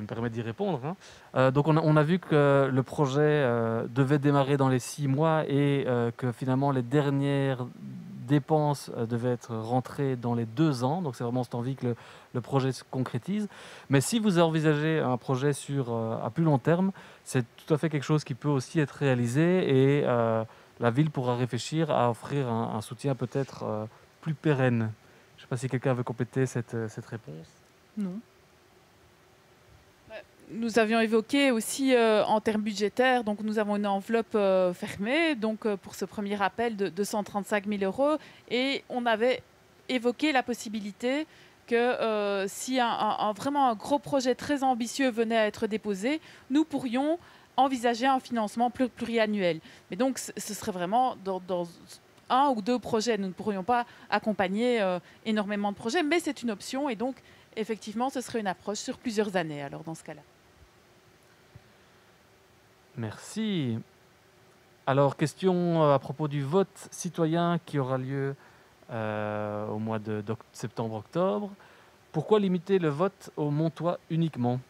me permets d'y répondre. Hein. Donc, on a vu que le projet devait démarrer dans les 6 mois et que finalement, les dernières dépenses devaient être rentrées dans les 2 ans. Donc, c'est vraiment cette envie que le projet se concrétise. Mais si vous envisagez un projet à plus long terme, c'est tout à fait quelque chose qui peut aussi être réalisé et la ville pourra réfléchir à offrir un soutien peut-être plus pérenne. Je ne sais pas si quelqu'un veut compléter cette réponse. Non. Nous avions évoqué aussi en termes budgétaires, donc nous avons une enveloppe fermée donc, pour ce premier appel de 235 000 €. Et on avait évoqué la possibilité que si vraiment un gros projet très ambitieux venait à être déposé, nous pourrions envisager un financement pluriannuel. Mais donc, ce serait vraiment dans 1 ou 2 projets. Nous ne pourrions pas accompagner énormément de projets, mais c'est une option. Et donc, effectivement, ce serait une approche sur plusieurs années, alors, dans ce cas-là. Merci. Alors, question à propos du vote citoyen qui aura lieu au mois de septembre-octobre. Pourquoi limiter le vote aux Montois uniquement?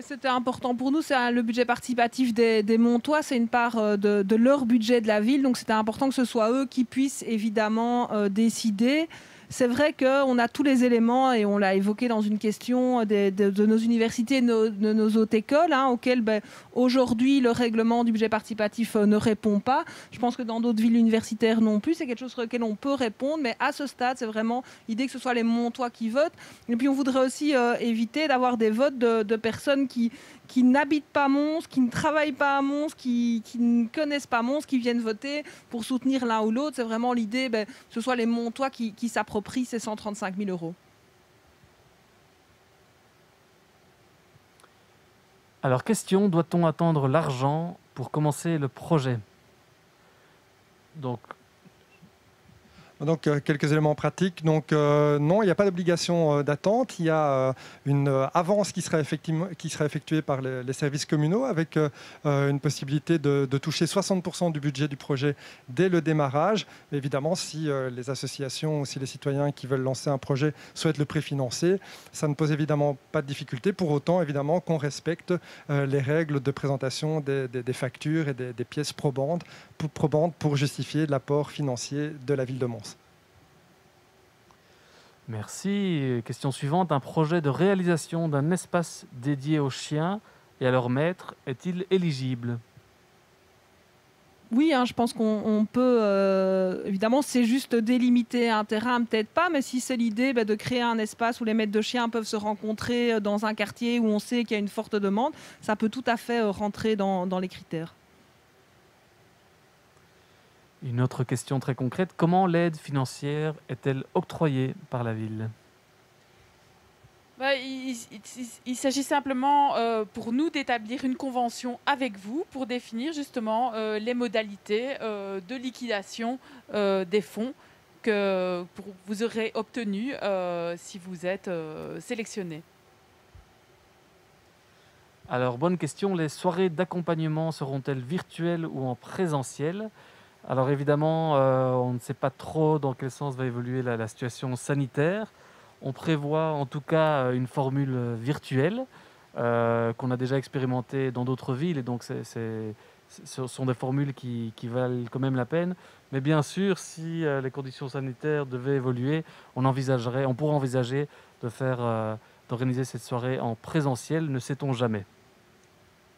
C'était important pour nous, c'est le budget participatif des Montois, c'est une part de leur budget de la ville, donc c'était important que ce soit eux qui puissent évidemment décider. c'est vrai qu'on a tous les éléments, et on l'a évoqué dans une question de nos universités, de nos hautes écoles, auxquelles aujourd'hui le règlement du budget participatif ne répond pas. Je pense que dans d'autres villes universitaires non plus, c'est quelque chose sur lequel on peut répondre, mais à ce stade, c'est vraiment l'idée que ce soit les Montois qui votent. Et puis on voudrait aussi éviter d'avoir des votes de personnes qui n'habitent pas Mons, qui ne travaillent pas à Mons, qui ne connaissent pas Mons, qui viennent voter pour soutenir l'un ou l'autre. C'est vraiment l'idée que ce soit les Montois qui s'approprient ces 135 000 €. Alors, question, doit-on attendre l'argent pour commencer le projet ? Donc, quelques éléments pratiques. Donc, non, il n'y a pas d'obligation d'attente. Il y a une avance qui sera effectuée par les services communaux avec une possibilité de toucher 60% du budget du projet dès le démarrage. Mais évidemment, si les associations ou si les citoyens qui veulent lancer un projet souhaitent le préfinancer, ça ne pose évidemment pas de difficulté. Pour autant, évidemment, qu'on respecte les règles de présentation des factures et des pièces probantes pour justifier l'apport financier de la ville de Mons. Merci. Question suivante. Un projet de réalisation d'un espace dédié aux chiens et à leur maître est-il éligible ? Oui, je pense qu'on peut... évidemment, c'est juste délimiter un terrain, peut-être pas, mais si c'est l'idée de créer un espace où les maîtres de chiens peuvent se rencontrer dans un quartier où on sait qu'il y a une forte demande, ça peut tout à fait rentrer dans les critères. Une autre question très concrète. Comment l'aide financière est-elle octroyée par la ville ? Il s'agit simplement pour nous d'établir une convention avec vous pour définir justement les modalités de liquidation des fonds que vous aurez obtenus si vous êtes sélectionné. Alors, bonne question. Les soirées d'accompagnement seront-elles virtuelles ou en présentiel ? Alors évidemment, on ne sait pas trop dans quel sens va évoluer la situation sanitaire. On prévoit en tout cas une formule virtuelle qu'on a déjà expérimentée dans d'autres villes, et donc ce sont des formules qui valent quand même la peine. Mais bien sûr, si les conditions sanitaires devaient évoluer, on pourrait envisager d'organiser cette soirée en présentiel, ne sait-on jamais.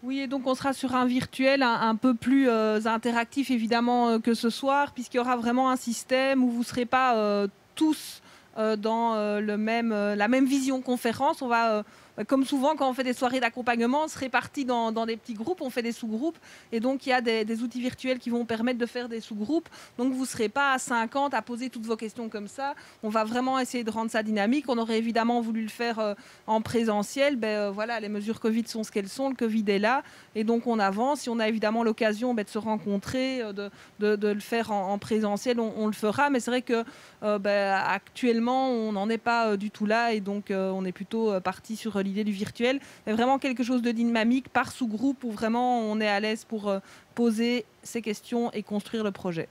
Oui, et donc on sera sur un virtuel un peu plus interactif évidemment que ce soir, puisqu'il y aura vraiment un système où vous ne serez pas tous dans la même vision conférence. On va, comme souvent quand on fait des soirées d'accompagnement, on se répartit dans des petits groupes, on fait des sous-groupes, et donc il y a des outils virtuels qui vont permettre de faire des sous-groupes. Donc vous ne serez pas à 50 à poser toutes vos questions comme ça. On va vraiment essayer de rendre ça dynamique. On aurait évidemment voulu le faire en présentiel. Voilà, les mesures Covid sont ce qu'elles sont, le Covid est là, et donc on avance. Si on a évidemment l'occasion de se rencontrer, de le faire en présentiel, on le fera. Mais c'est vrai que actuellement, on n'en est pas du tout là, et donc on est plutôt parti sur l'idée du virtuel, mais vraiment quelque chose de dynamique par sous-groupe où vraiment on est à l'aise pour poser ses questions et construire le projet.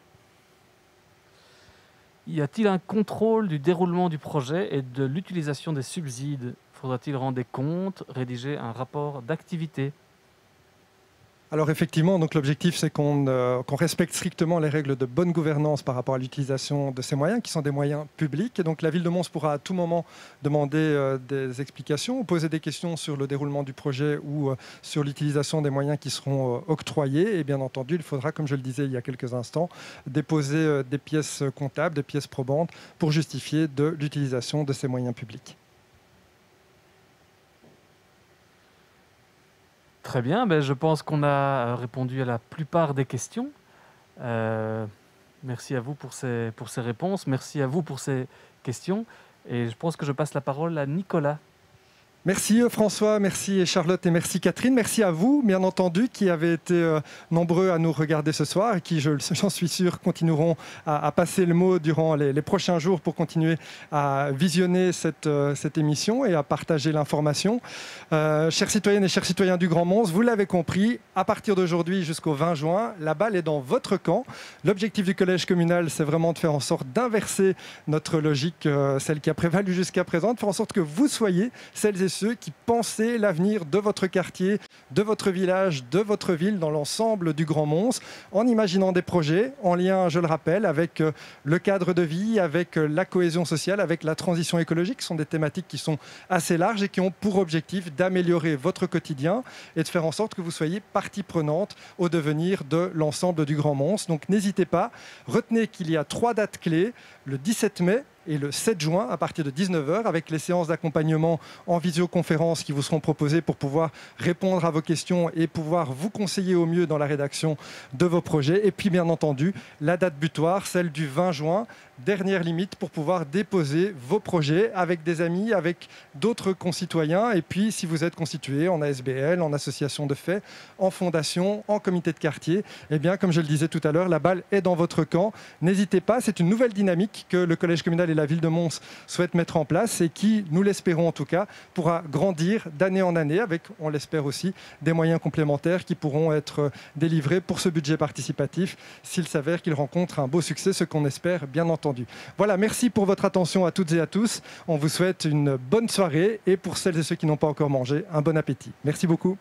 Y a-t-il un contrôle du déroulement du projet et de l'utilisation des subsides ? Faudra-t-il rendre des comptes, rédiger un rapport d'activité ? Alors effectivement, donc l'objectif c'est qu'on respecte strictement les règles de bonne gouvernance par rapport à l'utilisation de ces moyens, qui sont des moyens publics. Et donc la ville de Mons pourra à tout moment demander des explications ou poser des questions sur le déroulement du projet ou sur l'utilisation des moyens qui seront octroyés. Et bien entendu, il faudra, comme je le disais il y a quelques instants, déposer des pièces comptables, des pièces probantes pour justifier de l'utilisation de ces moyens publics. Très bien, je pense qu'on a répondu à la plupart des questions. Merci à vous pour ces réponses, merci à vous pour ces questions. Et je pense que je passe la parole à Nicolas. Merci François, merci Charlotte et merci Catherine. Merci à vous, bien entendu, qui avez été nombreux à nous regarder ce soir et qui, j'en suis sûr, continueront à passer le mot durant les prochains jours pour continuer à visionner cette émission et à partager l'information. Chères citoyennes et chers citoyens du Grand Mons, vous l'avez compris, à partir d'aujourd'hui jusqu'au 20 juin, la balle est dans votre camp. L'objectif du collège communal, c'est vraiment de faire en sorte d'inverser notre logique, celle qui a prévalu jusqu'à présent, de faire en sorte que vous soyez celles et ceux qui pensez l'avenir de votre quartier, de votre village, de votre ville dans l'ensemble du Grand Mons, en imaginant des projets en lien, je le rappelle, avec le cadre de vie, avec la cohésion sociale, avec la transition écologique. Ce sont des thématiques qui sont assez larges et qui ont pour objectif d'améliorer votre quotidien et de faire en sorte que vous soyez partie prenante au devenir de l'ensemble du Grand Mons. Donc n'hésitez pas, retenez qu'il y a 3 dates clés, le 17 mai, et le 7 juin à partir de 19h avec les séances d'accompagnement en visioconférence qui vous seront proposées pour pouvoir répondre à vos questions et pouvoir vous conseiller au mieux dans la rédaction de vos projets. Et puis bien entendu, la date butoir, celle du 20 juin, dernière limite pour pouvoir déposer vos projets avec des amis, avec d'autres concitoyens. Et puis si vous êtes constitué en ASBL, en association de fait, en fondation, en comité de quartier, eh bien comme je le disais tout à l'heure, la balle est dans votre camp. N'hésitez pas, c'est une nouvelle dynamique que le collège communal et la ville de Mons souhaitent mettre en place et qui, nous l'espérons en tout cas, pourra grandir d'année en année avec, on l'espère aussi, des moyens complémentaires qui pourront être délivrés pour ce budget participatif s'il s'avère qu'il rencontre un beau succès, ce qu'on espère bien entendu. Voilà, merci pour votre attention à toutes et à tous. On vous souhaite une bonne soirée et pour celles et ceux qui n'ont pas encore mangé, un bon appétit. Merci beaucoup.